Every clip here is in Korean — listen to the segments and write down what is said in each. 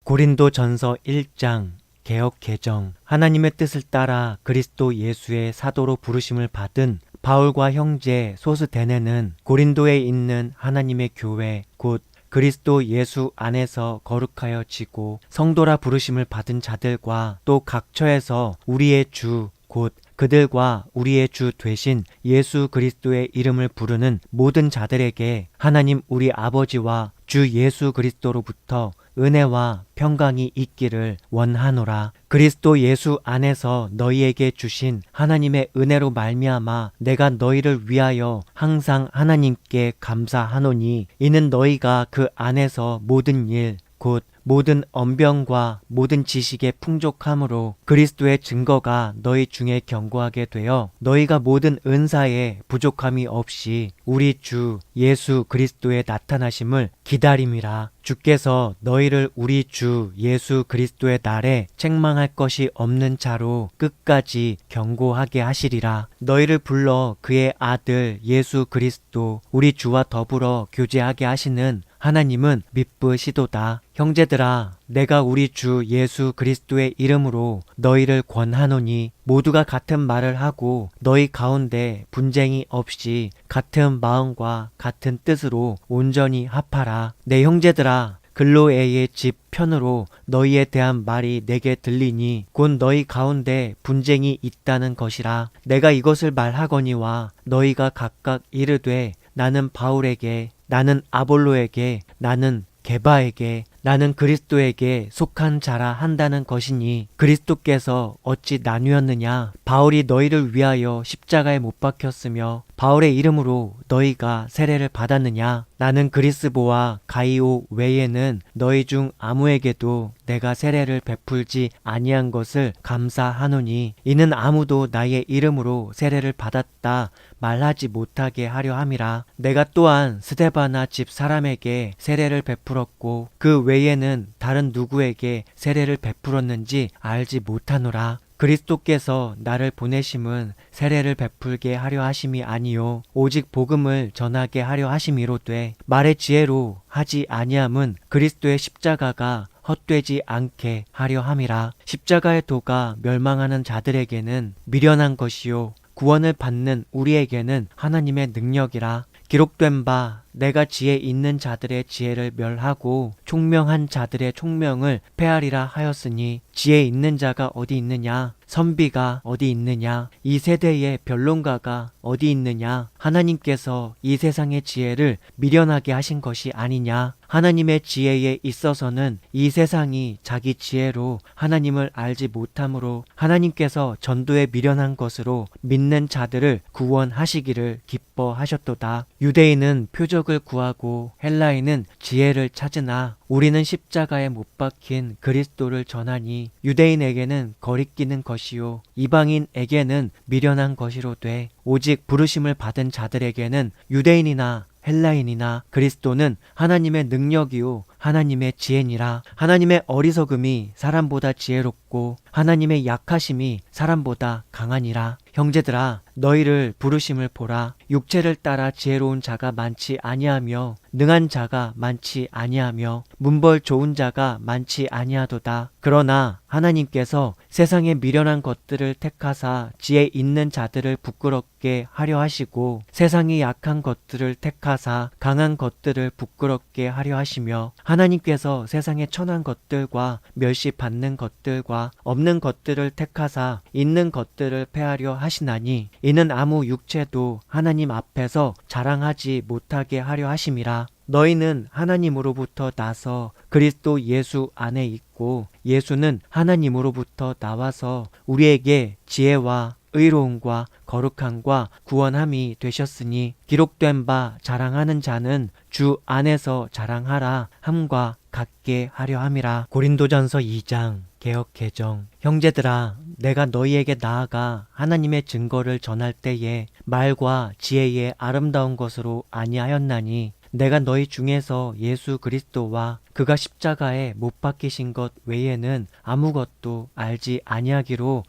고린도전서 1장 개역 개정. 하나님의 뜻을 따라 그리스도 예수의 사도로 부르심을 받은 바울과 형제 소스데네는 고린도에 있는 하나님의 교회 곧 그리스도 예수 안에서 거룩하여 지고 성도라 부르심을 받은 자들과 또 각처에서 우리의 주 곧 그들과 우리의 주 되신 예수 그리스도의 이름을 부르는 모든 자들에게 하나님 우리 아버지와 주 예수 그리스도로부터 은혜와 평강이 있기를 원하노라. 그리스도 예수 안에서 너희에게 주신 하나님의 은혜로 말미암아 내가 너희를 위하여 항상 하나님께 감사하노니 이는 너희가 그 안에서 모든 일 곧 모든 언변과 모든 지식의 풍족함으로 그리스도의 증거가 너희 중에 견고하게 되어 너희가 모든 은사에 부족함이 없이 우리 주 예수 그리스도의 나타나심을 기다림이라. 주께서 너희를 우리 주 예수 그리스도의 날에 책망할 것이 없는 자로 끝까지 견고하게 하시리라. 너희를 불러 그의 아들 예수 그리스도 우리 주와 더불어 교제하게 하시는 하나님은 미쁘시도다. 형제들아, 내가 우리 주 예수 그리스도의 이름으로 너희를 권하노니 모두가 같은 말을 하고 너희 가운데 분쟁이 없이 같은 마음과 같은 뜻으로 온전히 합하라. 내 형제들아, 글로에의 집 편으로 너희에 대한 말이 내게 들리니 곧 너희 가운데 분쟁이 있다는 것이라. 내가 이것을 말하거니와 너희가 각각 이르되 나는 바울에게, 나는 아볼로에게, 나는 게바에게, 나는 그리스도에게 속한 자라 한다는 것이니 그리스도께서 어찌 나뉘었느냐? 바울이 너희를 위하여 십자가에 못 박혔으며 바울의 이름으로 너희가 세례를 받았느냐? 나는 그리스보와 가이오 외에는 너희 중 아무에게도 내가 세례를 베풀지 아니한 것을 감사하노니 이는 아무도 나의 이름으로 세례를 받았다 말하지 못하게 하려 함이라. 내가 또한 스데바나 집 사람에게 세례를 베풀었고 그 외에는 다른 누구에게 세례를 베풀었는지 알지 못하노라. 그리스도께서 나를 보내심은 세례를 베풀게 하려 하심이 아니요 오직 복음을 전하게 하려 하심이로되 말의 지혜로 하지 아니함은 그리스도의 십자가가 헛되지 않게 하려 함이라. 십자가의 도가 멸망하는 자들에게는 미련한 것이요 구원을 받는 우리에게는 하나님의 능력이라. 기록된 바 내가 지혜 있는 자들의 지혜를 멸하고 총명한 자들의 총명을 폐하리라 하였으니 지혜 있는 자가 어디 있느냐? 선비가 어디 있느냐? 이 세대의 변론가가 어디 있느냐? 하나님께서 이 세상의 지혜를 미련하게 하신 것이 아니냐? 하나님의 지혜에 있어서는 이 세상이 자기 지혜로 하나님을 알지 못하므로 하나님께서 전도에 미련한 것으로 믿는 자들을 구원하시기를 기뻐하셨도다. 유대인은 표적을 구하고 헬라인은 지혜를 찾으나 우리는 십자가에 못 박힌 그리스도를 전하니 유대인에게는 거리끼는 것이요 이방인에게는 미련한 것이로되 오직 부르심을 받은 자들에게는 유대인이나 헬라인이나 그리스도는 하나님의 능력이요 하나님의 지혜니라. 하나님의 어리석음이 사람보다 지혜롭고 하나님의 약하심이 사람보다 강하니라. 형제들아, 너희를 부르심을 보라. 육체를 따라 지혜로운 자가 많지 아니하며 능한 자가 많지 아니하며 문벌 좋은 자가 많지 아니하도다. 그러나 하나님께서 세상의 미련한 것들을 택하사 지혜 있는 자들을 부끄럽게 하려 하시고 세상이 약한 것들을 택하사 강한 것들을 부끄럽게 하려 하시며 하나님께서 세상의 천한 것들과 멸시받는 것들과 없는 것들을 택하사 있는 것들을 폐하려 하시나니 이는 아무 육체도 하나님 앞에서 자랑하지 못하게 하려 하심이라. 너희는 하나님으로부터 나서 그리스도 예수 안에 있고 예수는 하나님으로부터 나와서 우리에게 지혜와 의로움과 거룩함과 구원함이 되셨으니 기록된 바 자랑하는 자는 주 안에서 자랑하라 함과 같게 하려 함이라. 고린도전서 2장 개역 개정. 형제들아, 내가 너희에게 나아가 하나님의 증거를 전할 때에 말과 지혜의 아름다운 것으로 아니하였나니 내가 너희 중에서 예수 그리스도와 그가 십자가에 못 박히신 것 외에는 아무것도 알지 아니하기로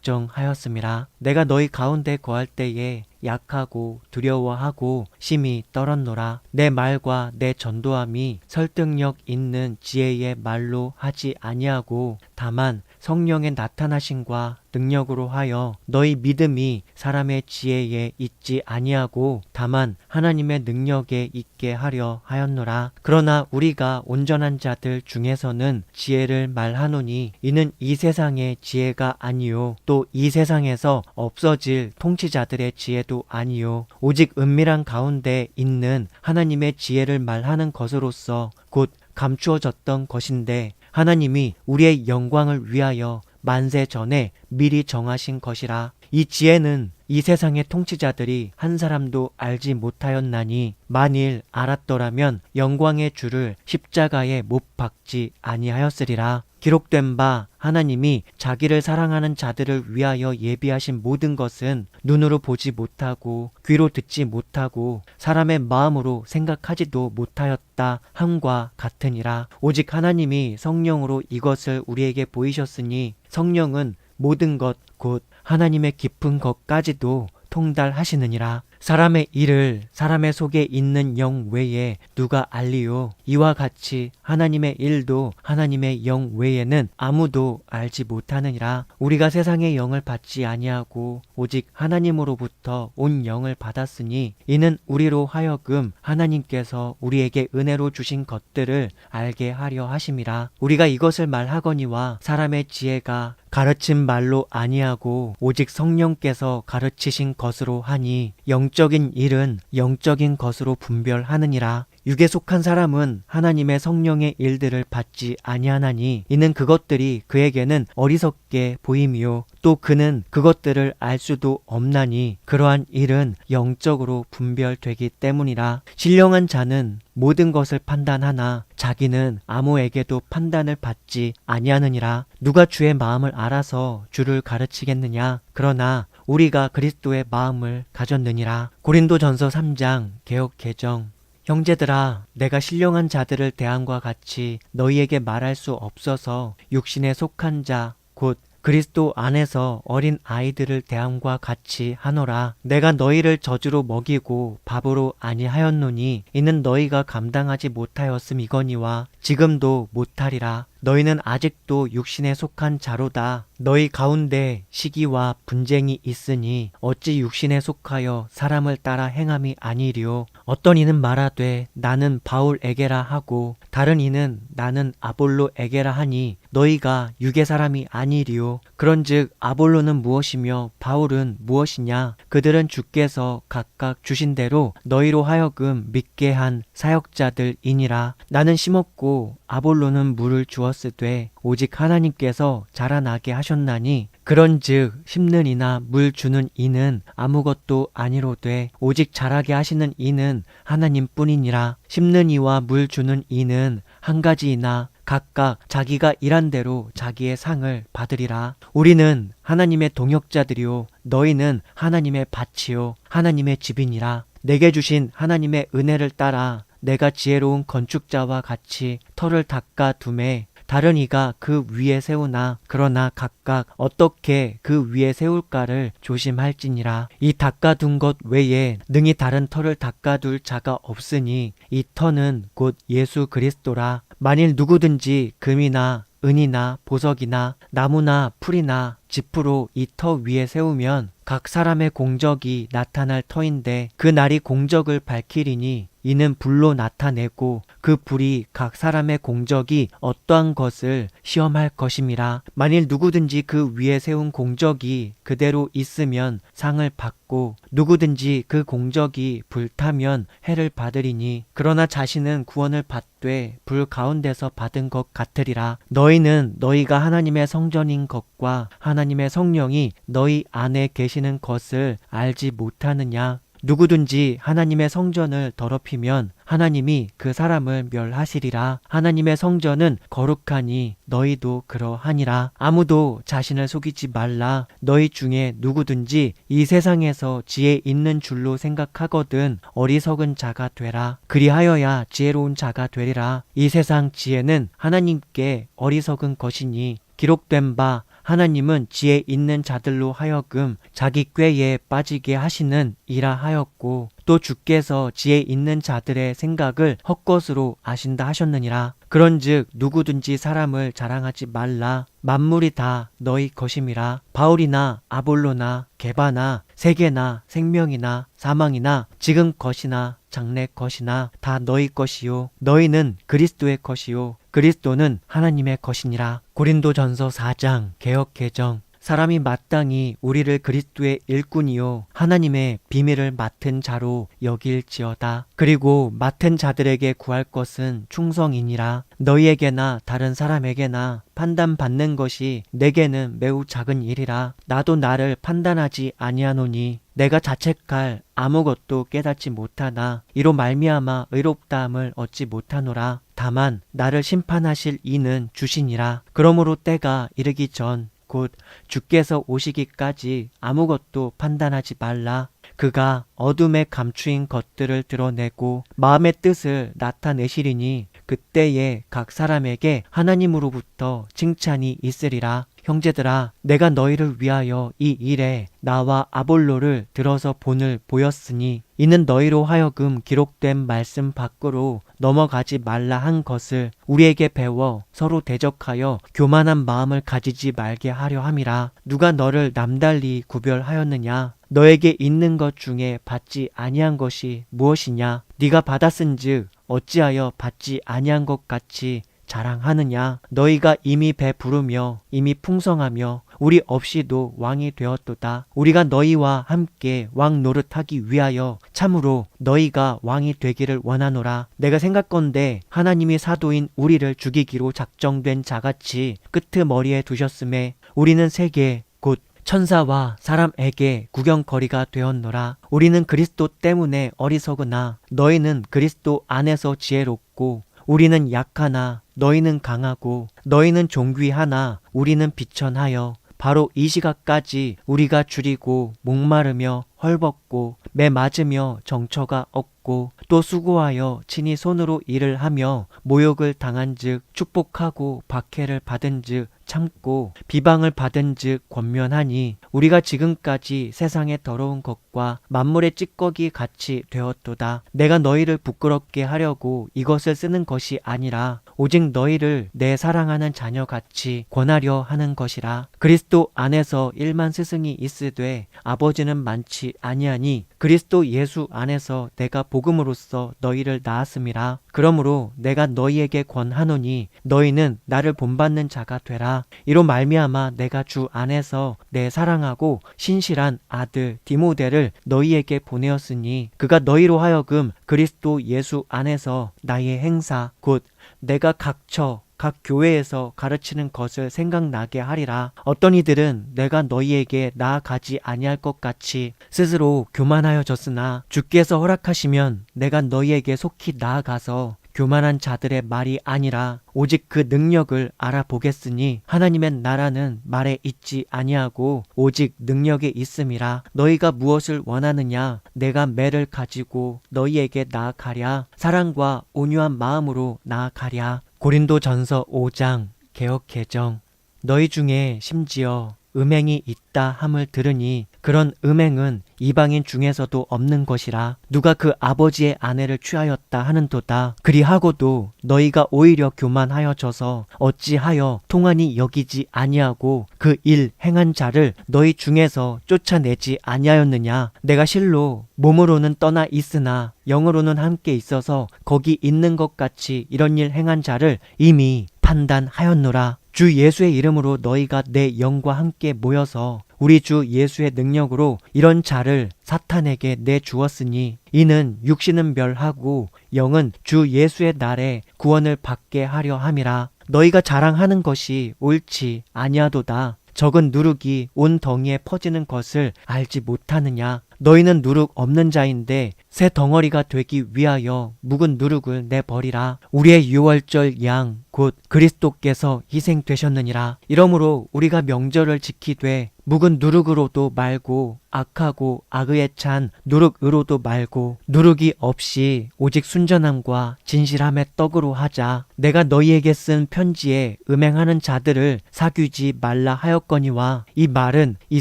작정하였음이라. 내가 너희 가운데 거할 때에 약하고 두려워하고 심히 떨었노라. 내 말과 내 전도함이 설득력 있는 지혜의 말로 하지 아니하고 다만 성령의 나타나심과 능력으로 하여 너희 믿음이 사람의 지혜에 있지 아니하고 다만 하나님의 능력에 있게 하려 하였노라. 그러나 우리가 온전한 자들 중에서는 지혜를 말하노니 이는 이 세상의 지혜가 아니요 또 이 세상에서 없어질 통치자들의 지혜도 아니요 오직 은밀한 가운데 있는 하나님의 지혜를 말하는 것으로서 곧 감추어졌던 것인데 하나님이 우리의 영광을 위하여 만세 전에 미리 정하신 것이라. 이 지혜는 이 세상의 통치자들이 한 사람도 알지 못하였나니 만일 알았더라면 영광의 주를 십자가에 못 박지 아니하였으리라. 기록된 바 하나님이 자기를 사랑하는 자들을 위하여 예비하신 모든 것은 눈으로 보지 못하고 귀로 듣지 못하고 사람의 마음으로 생각하지도 못하였다 함과 같으니라. 오직 하나님이 성령으로 이것을 우리에게 보이셨으니 성령은 모든 것 곧 하나님의 깊은 것까지도 통달하시느니라. 사람의 일을 사람의 속에 있는 영 외에 누가 알리요? 이와 같이 하나님의 일도 하나님의 영 외에는 아무도 알지 못하느니라. 우리가 세상의 영을 받지 아니하고 오직 하나님으로부터 온 영을 받았으니 이는 우리로 하여금 하나님께서 우리에게 은혜로 주신 것들을 알게 하려 하심이라. 우리가 이것을 말하거니와 사람의 지혜가 가르친 말로 아니하고 오직 성령께서 가르치신 것으로 하니 영적인 일은 영적인 것으로 분별하느니라. 육에 속한 사람은 하나님의 성령의 일들을 받지 아니하나니 이는 그것들이 그에게는 어리석게 보임이요 또 그는 그것들을 알 수도 없나니 그러한 일은 영적으로 분별되기 때문이라. 신령한 자는 모든 것을 판단하나 자기는 아무에게도 판단을 받지 아니하느니라. 누가 주의 마음을 알아서 주를 가르치겠느냐? 그러나 우리가 그리스도의 마음을 가졌느니라. 고린도전서 3장 개역 개정. 형제들아, 내가 신령한 자들을 대함과 같이 너희에게 말할 수 없어서 육신에 속한 자, 곧 그리스도 안에서 어린 아이들을 대함과 같이 하노라. 내가 너희를 저주로 먹이고 밥으로 아니하였노니 이는 너희가 감당하지 못하였음이거니와 지금도 못하리라. 너희는 아직도 육신에 속한 자로다. 너희 가운데 시기와 분쟁이 있으니 어찌 육신에 속하여 사람을 따라 행함이 아니리요. 어떤 이는 말하되 나는 바울에게라 하고 다른 이는 나는 아볼로에게라 하니 너희가 육의 사람이 아니리요. 그런즉 아볼로는 무엇이며 바울은 무엇이냐? 그들은 주께서 각각 주신 대로 너희로 하여금 믿게 한 사역자들이니라. 나는 심었고 아볼로는 물을 주었으되 오직 하나님께서 자라나게 하셨나니 그런즉 심는 이나 물 주는 이는 아무것도 아니로되 오직 자라게 하시는 이는 하나님뿐이니라. 심는 이와 물 주는 이는 한 가지이나 각각 자기가 일한 대로 자기의 상을 받으리라. 우리는 하나님의 동역자들이요 너희는 하나님의 밭이요 하나님의 집이니라. 내게 주신 하나님의 은혜를 따라 내가 지혜로운 건축자와 같이 터를 닦아 두매 다른 이가 그 위에 세우나 그러나 각각 어떻게 그 위에 세울까를 조심할지니라. 이 닦아둔 것 외에 능히 다른 터를 닦아둘 자가 없으니 이 터는 곧 예수 그리스도라. 만일 누구든지 금이나 은이나 보석이나 나무나 풀이나 지푸로 이 터 위에 세우면 각 사람의 공적이 나타날 터인데 그 날이 공적을 밝히리니 이는 불로 나타내고 그 불이 각 사람의 공적이 어떠한 것을 시험할 것임이라. 만일 누구든지 그 위에 세운 공적이 그대로 있으면 상을 받고 누구든지 그 공적이 불타면 해를 받으리니 그러나 자신은 구원을 받되 불 가운데서 받은 것 같으리라. 너희는 너희가 하나님의 성전인 것과 하나님의 성령이 너희 안에 계시는 것을 알지 못하느냐? 누구든지 하나님의 성전을 더럽히면 하나님이 그 사람을 멸하시리라. 하나님의 성전은 거룩하니 너희도 그러하니라. 아무도 자신을 속이지 말라. 너희 중에 누구든지 이 세상에서 지혜 있는 줄로 생각하거든 어리석은 자가 되라. 그리하여야 지혜로운 자가 되리라. 이 세상 지혜는 하나님께 어리석은 것이니 기록된 바 하나님은 지혜 있는 자들로 하여금 자기 꾀에 빠지게 하시는 이라 하였고 또 주께서 지혜 있는 자들의 생각을 헛것으로 아신다 하셨느니라. 그런즉 누구든지 사람을 자랑하지 말라. 만물이 다 너희 것임이라. 바울이나 아볼로나 게바나 세계나 생명이나 사망이나 지금 것이나 장래 것이나 다 너희 것이요 너희는 그리스도의 것이요 그리스도는 하나님의 것이니라. 고린도전서 4장 개역개정. 사람이 마땅히 우리를 그리스도의 일꾼이요 하나님의 비밀을 맡은 자로 여길지어다. 그리고 맡은 자들에게 구할 것은 충성이니라. 너희에게나 다른 사람에게나 판단받는 것이 내게는 매우 작은 일이라. 나도 나를 판단하지 아니하노니 내가 자책할 아무것도 깨닫지 못하나 이로 말미암아 의롭다함을 얻지 못하노라. 다만 나를 심판하실 이는 주시니라. 그러므로 때가 이르기 전 곧 주께서 오시기까지 아무것도 판단하지 말라. 그가 어둠에 감추인 것들을 드러내고 마음의 뜻을 나타내시리니 그때에 각 사람에게 하나님으로부터 칭찬이 있으리라. 형제들아, 내가 너희를 위하여 이 일에 나와 아볼로를 들어서 본을 보였으니 이는 너희로 하여금 기록된 말씀 밖으로 넘어가지 말라 한 것을 우리에게 배워 서로 대적하여 교만한 마음을 가지지 말게 하려 함이라. 누가 너를 남달리 구별하였느냐? 너에게 있는 것 중에 받지 아니한 것이 무엇이냐? 네가 받았은즉 어찌하여 받지 아니한 것 같이 자랑하느냐? 너희가 이미 배부르며 이미 풍성하며 우리 없이도 왕이 되었도다. 우리가 너희와 함께 왕 노릇하기 위하여 참으로 너희가 왕이 되기를 원하노라. 내가 생각건대 하나님이 사도인 우리를 죽이기로 작정된 자같이 끄트머리에 두셨음에 우리는 세계 곧 천사와 사람에게 구경거리가 되었노라. 우리는 그리스도 때문에 어리석으나 너희는 그리스도 안에서 지혜롭고 우리는 약하나 너희는 강하고 너희는 존귀하나 우리는 비천하여 바로 이 시각까지 우리가 줄이고 목마르며 헐벗고 매 맞으며 정처가 없고 또 수고하여 친히 손으로 일을 하며 모욕을 당한즉 축복하고 박해를 받은즉 참고 비방을 받은즉 권면하니 우리가 지금까지 세상의 더러운 것과 만물의 찌꺼기 같이 되었도다. 내가 너희를 부끄럽게 하려고 이것을 쓰는 것이 아니라 오직 너희를 내 사랑하는 자녀같이 권하려 하는 것이라. 그리스도 안에서 1만 스승이 있으되 아버지는 많지 아니하니 그리스도 예수 안에서 내가 복음으로써 너희를 낳았음이라. 그러므로 내가 너희에게 권하노니 너희는 나를 본받는 자가 되라. 이로 말미암아 내가 주 안에서 내 사랑하고 신실한 아들 디모데를 너희에게 보내었으니 그가 너희로 하여금 그리스도 예수 안에서 나의 행사 곧 내가 각 교회에서 가르치는 것을 생각나게 하리라. 어떤 이들은 내가 너희에게 나아가지 아니할 것 같이 스스로 교만하여졌으나 주께서 허락하시면 내가 너희에게 속히 나아가서 교만한 자들의 말이 아니라 오직 그 능력을 알아보겠으니 하나님의 나라는 말에 있지 아니하고 오직 능력에 있음이라. 너희가 무엇을 원하느냐? 내가 매를 가지고 너희에게 나아가랴. 사랑과 온유한 마음으로 나아가랴. 고린도전서 5장 개역개정. 너희 중에 심지어 음행이 있다 함을 들으니 그런 음행은 이방인 중에서도 없는 것이라. 누가 그 아버지의 아내를 취하였다 하는도다. 그리하고도 너희가 오히려 교만하여져서 어찌하여 통한이 여기지 아니하고 그 일 행한 자를 너희 중에서 쫓아내지 아니하였느냐? 내가 실로 몸으로는 떠나 있으나 영으로는 함께 있어서 거기 있는 것 같이 이런 일 행한 자를 이미 판단하였노라. 주 예수의 이름으로 너희가 내 영과 함께 모여서 우리 주 예수의 능력으로 이런 자를 사탄에게 내주었으니 이는 육신은 멸하고 영은 주 예수의 날에 구원을 받게 하려 함이라. 너희가 자랑하는 것이 옳지 아니하도다. 적은 누룩이 온 덩이에 퍼지는 것을 알지 못하느냐? 너희는 누룩 없는 자인데 새 덩어리가 되기 위하여 묵은 누룩을 내버리라. 우리의 유월절 양 곧 그리스도께서 희생되셨느니라. 이러므로 우리가 명절을 지키되 묵은 누룩으로도 말고 악하고 악의에 찬 누룩으로도 말고 누룩이 없이 오직 순전함과 진실함의 떡으로 하자. 내가 너희에게 쓴 편지에 음행하는 자들을 사귀지 말라 하였거니와 이 말은 이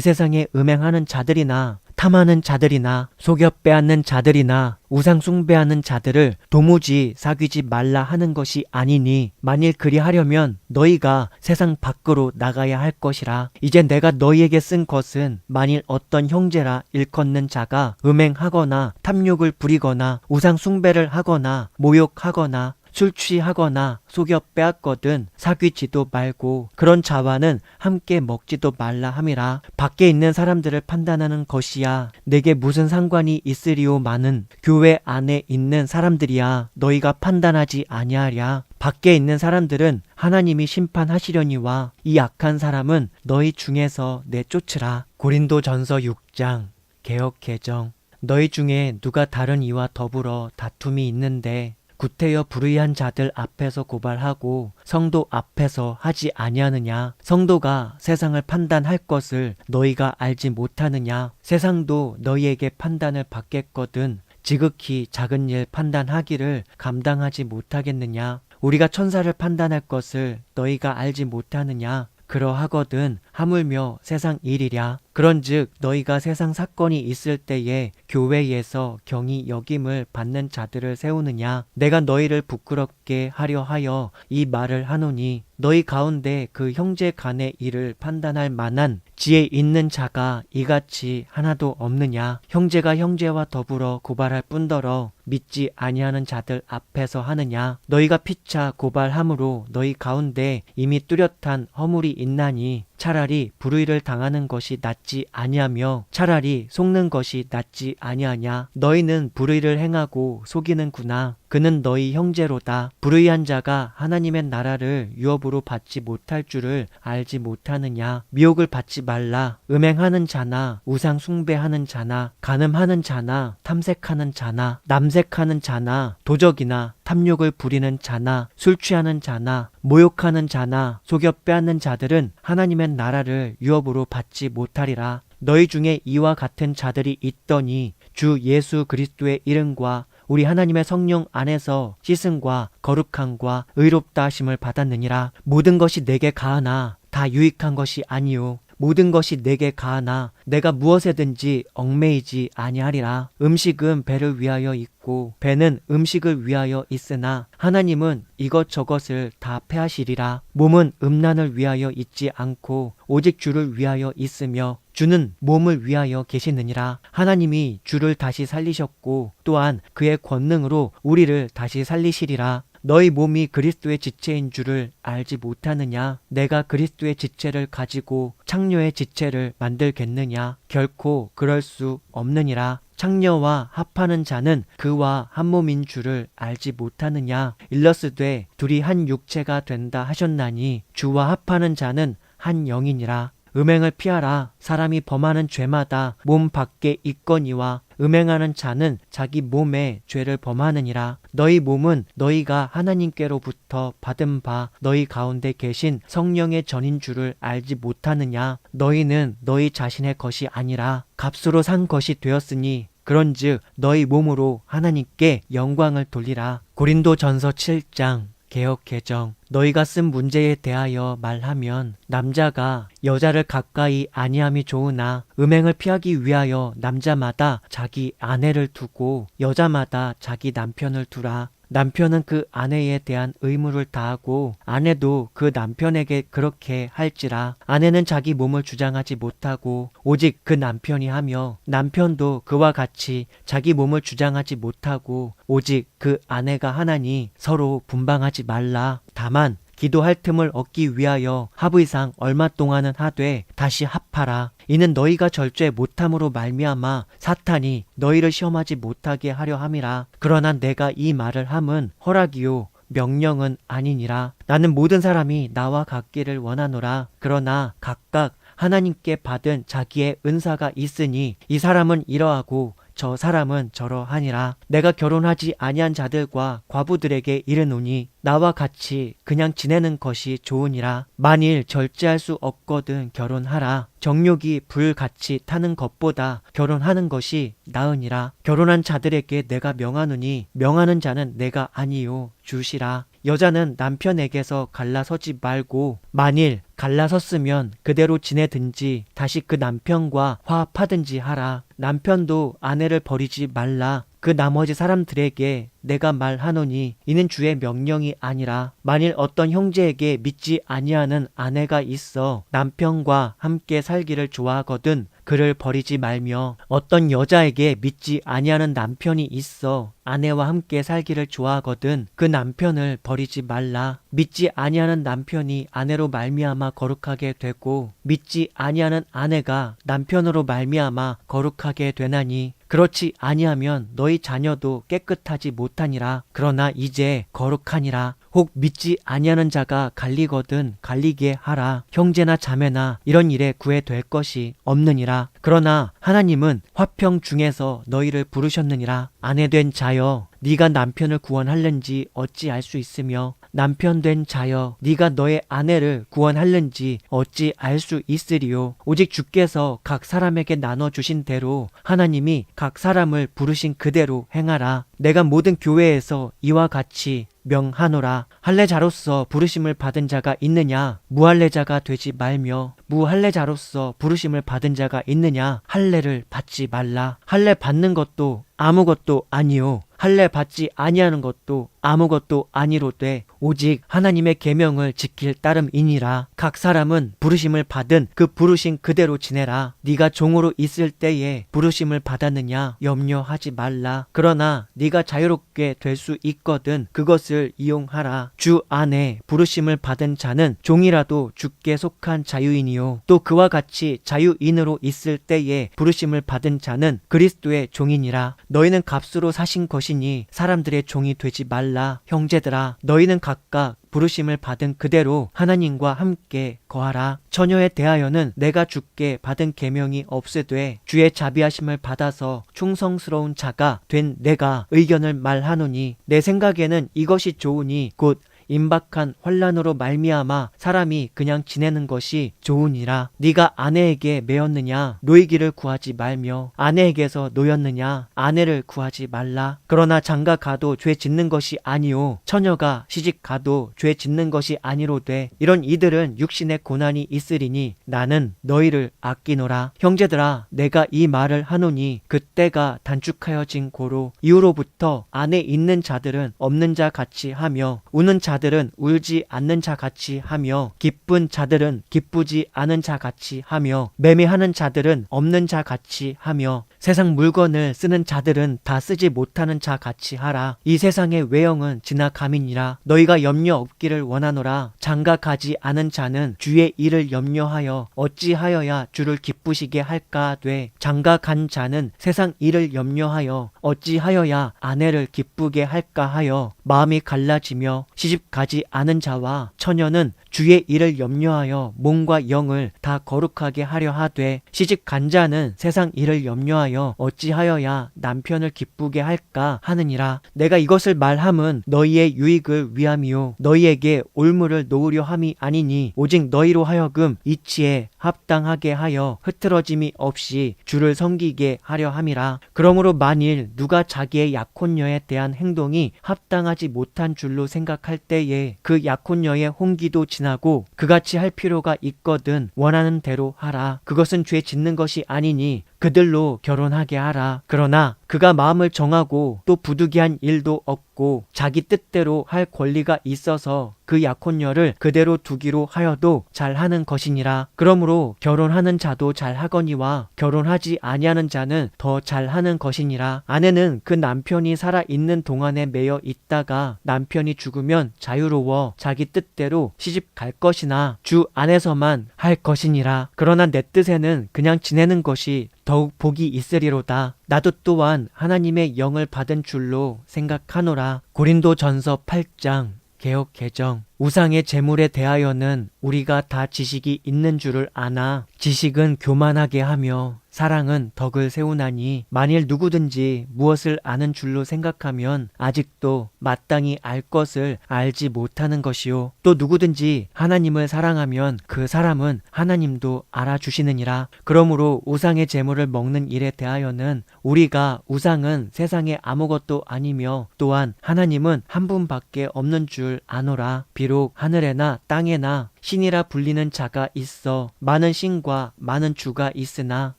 세상에 음행하는 자들이나 탐하는 자들이나 속여 빼앗는 자들이나 우상 숭배하는 자들을 도무지 사귀지 말라 하는 것이 아니니 만일 그리하려면 너희가 세상 밖으로 나가야 할 것이라. 이제 내가 너희에게 쓴 것은 만일 어떤 형제라 일컫는 자가 음행하거나 탐욕을 부리거나 우상 숭배를 하거나 모욕하거나 술 취하거나 속여 빼앗거든 사귀지도 말고 그런 자와는 함께 먹지도 말라 함이라. 밖에 있는 사람들을 판단하는 것이야 내게 무슨 상관이 있으리오마는 교회 안에 있는 사람들이야 너희가 판단하지 아니하랴. 밖에 있는 사람들은 하나님이 심판하시려니와 이 악한 사람은 너희 중에서 내쫓으라. 고린도전서 6장 개역 개정. 너희 중에 누가 다른 이와 더불어 다툼이 있는데 구태여 불의한 자들 앞에서 고발하고 성도 앞에서 하지 아니하느냐. 성도가 세상을 판단할 것을 너희가 알지 못하느냐. 세상도 너희에게 판단을 받겠거든 지극히 작은 일 판단하기를 감당하지 못하겠느냐. 우리가 천사를 판단할 것을 너희가 알지 못하느냐. 그러하거든 하물며 세상 일이랴. 그런즉 너희가 세상 사건이 있을 때에 교회에서 경히 여김을 받는 자들을 세우느냐. 내가 너희를 부끄럽게 하려 하여 이 말을 하노니 너희 가운데 그 형제 간의 일을 판단할 만한 지혜 있는 자가 이같이 하나도 없느냐. 형제가 형제와 더불어 고발할 뿐더러 믿지 아니하는 자들 앞에서 하느냐. 너희가 피차 고발함으로 너희 가운데 이미 뚜렷한 허물이 있나니 차라리 불의를 당하는 것이 낫지 아니하며 차라리 속는 것이 낫지 아니하냐. 너희는 불의를 행하고 속이는구나. 그는 너희 형제로다. 불의한 자가 하나님의 나라를 유업으로 받지 못할 줄을 알지 못하느냐. 미혹을 받지 말라. 음행하는 자나 우상 숭배하는 자나 간음하는 자나 탐색하는 자나 남색하는 자나 도적이나 탐욕을 부리는 자나 술 취하는 자나 모욕하는 자나 속여 빼앗는 자들은 하나님의 나라를 유업으로 받지 못하리라. 너희 중에 이와 같은 자들이 있더니 주 예수 그리스도의 이름과 우리 하나님의 성령 안에서 씻음과 거룩함과 의롭다 하심을 받았느니라. 모든 것이 내게 가하나 다 유익한 것이 아니요 모든 것이 내게 가하나 내가 무엇에든지 얽매이지 아니하리라. 음식은 배를 위하여 있고 배는 음식을 위하여 있으나 하나님은 이것저것을 다 패하시리라. 몸은 음란을 위하여 있지 않고 오직 주를 위하여 있으며 주는 몸을 위하여 계시느니라. 하나님이 주를 다시 살리셨고 또한 그의 권능으로 우리를 다시 살리시리라. 너희 몸이 그리스도의 지체인 줄을 알지 못하느냐. 내가 그리스도의 지체를 가지고 창녀의 지체를 만들겠느냐. 결코 그럴 수 없느니라. 창녀와 합하는 자는 그와 한 몸인 줄을 알지 못하느냐. 일러스되 둘이 한 육체가 된다 하셨나니 주와 합하는 자는 한 영이니라. 음행을 피하라. 사람이 범하는 죄마다 몸 밖에 있거니와 음행하는 자는 자기 몸에 죄를 범하느니라. 너희 몸은 너희가 하나님께로부터 받은 바 너희 가운데 계신 성령의 전인 줄을 알지 못하느냐. 너희는 너희 자신의 것이 아니라 값으로 산 것이 되었으니 그런즉 너희 몸으로 하나님께 영광을 돌리라. 고린도전서 7장 개역 개정. 너희가 쓴 문제에 대하여 말하면 남자가 여자를 가까이 아니함이 좋으나 음행을 피하기 위하여 남자마다 자기 아내를 두고 여자마다 자기 남편을 두라. 남편은 그 아내에 대한 의무를 다하고 아내도 그 남편에게 그렇게 할지라. 아내는 자기 몸을 주장하지 못하고 오직 그 남편이 하며 남편도 그와 같이 자기 몸을 주장하지 못하고 오직 그 아내가 하나니 서로 분방하지 말라. 다만 기도할 틈을 얻기 위하여 합의상 얼마 동안은 하되 다시 합하라. 이는 너희가 절제 못함으로 말미암아 사탄이 너희를 시험하지 못하게 하려 함이라. 그러나 내가 이 말을 함은 허락이요 명령은 아니니라. 나는 모든 사람이 나와 같기를 원하노라. 그러나 각각 하나님께 받은 자기의 은사가 있으니 이 사람은 이러하고 저 사람은 저러하니라. 내가 결혼하지 아니한 자들과 과부들에게 이르노니 나와 같이 그냥 지내는 것이 좋으니라. 만일 절제할 수 없거든 결혼하라. 정욕이 불같이 타는 것보다 결혼하는 것이 나으니라. 결혼한 자들에게 내가 명하노니 명하는 자는 내가 아니요 주시라. 여자는 남편에게서 갈라서지 말고 만일 갈라섰으면 그대로 지내든지 다시 그 남편과 화합하든지 하라. 남편도 아내를 버리지 말라. 그 나머지 사람들에게 내가 말하노니 이는 주의 명령이 아니라 만일 어떤 형제에게 믿지 아니하는 아내가 있어 남편과 함께 살기를 좋아하거든 그를 버리지 말며 어떤 여자에게 믿지 아니하는 남편이 있어 아내와 함께 살기를 좋아하거든 그 남편을 버리지 말라. 믿지 아니하는 남편이 아내로 말미암아 거룩하게 되고 믿지 아니하는 아내가 남편으로 말미암아 거룩하게 되나니 그렇지 아니하면 너희 자녀도 깨끗하지 못하니라. 그러나 이제 거룩하니라. 혹 믿지 아니하는 자가 갈리거든 갈리게 하라. 형제나 자매나 이런 일에 구애될 것이 없느니라. 그러나 하나님은 화평 중에서 너희를 부르셨느니라. 아내된 자여 네가 남편을 구원할는지 어찌 알 수 있으며 남편 된 자여 네가 너의 아내를 구원할는지 어찌 알 수 있으리요. 오직 주께서 각 사람에게 나눠주신 대로 하나님이 각 사람을 부르신 그대로 행하라. 내가 모든 교회에서 이와 같이 명하노라. 할례자로서 부르심을 받은 자가 있느냐 무할례자가 되지 말며 무할례자로서 부르심을 받은 자가 있느냐 할례를 받지 말라. 할례 받는 것도 아무것도 아니요 할례 받지 아니하는 것도 아무것도 아니로되 오직 하나님의 계명을 지킬 따름이니라. 각 사람은 부르심을 받은 그 부르심 그대로 지내라. 네가 종으로 있을 때에 부르심을 받았느냐 염려하지 말라. 그러나 네가 자유롭게 될 수 있거든 그것을 이용하라. 주 안에 부르심을 받은 자는 종이라도 주께 속한 자유인이요 또 그와 같이 자유인으로 있을 때에 부르심을 받은 자는 그리스도의 종이니라. 너희는 값으로 사신 것이니 사람들의 종이 되지 말라. 형제들아 너희는 각각 부르심을 받은 그대로 하나님과 함께 거하라. 처녀에 대하여는 내가 주께 받은 계명이 없으되 주의 자비하심을 받아서 충성스러운 자가 된 내가 의견을 말하노니 내 생각에는 이것이 좋으니 곧 임박한 환난으로 말미암아 사람이 그냥 지내는 것이 좋으니라. 네가 아내에게 매였느냐 노이기를 구하지 말며 아내에게서 노였느냐 아내를 구하지 말라. 그러나 장가 가도 죄 짓는 것이 아니요 처녀가 시집 가도 죄 짓는 것이 아니로되 이런 이들은 육신의 고난이 있으리니 나는 너희를 아끼노라. 형제들아 내가 이 말을 하노니 그때가 단축하여진 고로 이후로부터 안에 있는 자들은 없는 자 같이 하며 우는 자들은 울지 않는 자 같이 하며 기쁜 자들은 기쁘지 않은 자 같이 하며 매매하는 자들은 없는 자 같이 하며 세상 물건을 쓰는 자들은 다 쓰지 못하는 자 같이 하라. 이 세상의 외형은 지나감이니라. 너희가 염려 없기를 원하노라. 장가 가지 않은 자는 주의 일을 염려하여 어찌하여야 주를 기쁘시게 할까 돼 장가 간 자는 세상 일을 염려하여 어찌하여야 아내를 기쁘게 할까 하여 마음이 갈라지며 시집 가지 않은 자와 처녀는 주의 일을 염려하여 몸과 영을 다 거룩하게 하려 하되 시집 간 자는 세상 일을 염려하여 어찌하여야 남편을 기쁘게 할까 하느니라. 내가 이것을 말함은 너희의 유익을 위함이요 너희에게 올무를 놓으려 함이 아니니 오직 너희로 하여금 이치에 합당하게 하여 흐트러짐이 없이 주를 섬기게 하려 함이라. 그러므로 만일 누가 자기의 약혼녀에 대한 행동이 합당하지 못한 줄로 생각할 때에 그 약혼녀의 홍기도 지나고 그같이 할 필요가 있거든 원하는 대로 하라. 그것은 죄 짓는 것이 아니니 그들로 결혼하게 하라. 그러나 그가 마음을 정하고 또 부득이한 일도 없고 자기 뜻대로 할 권리가 있어서 그 약혼녀를 그대로 두기로 하여도 잘하는 것이니라. 그러므로 결혼하는 자도 잘하거니와 결혼하지 아니하는 자는 더 잘하는 것이니라. 아내는 그 남편이 살아있는 동안에 매여 있다가 남편이 죽으면 자유로워 자기 뜻대로 시집 갈 것이나 주 안에서만 할 것이니라. 그러나 내 뜻에는 그냥 지내는 것이 더욱 복이 있으리로다. 나도 또한 하나님의 영을 받은 줄로 생각하노라. 고린도전서 8장 개역 개정. 우상의 제물에 대하여는 우리가 다 지식이 있는 줄을 아나 지식은 교만하게 하며 사랑은 덕을 세우나니 만일 누구든지 무엇을 아는 줄로 생각하면 아직도 마땅히 알 것을 알지 못하는 것이요 또 누구든지 하나님을 사랑하면 그 사람은 하나님도 알아주시느니라. 그러므로 우상의 제물을 먹는 일에 대하여는 우리가 우상은 세상에 아무것도 아니며 또한 하나님은 한 분밖에 없는 줄 아노라. 비록 하늘에나 땅에나 신이라 불리는 자가 있어 많은 신과 많은 주가 있으나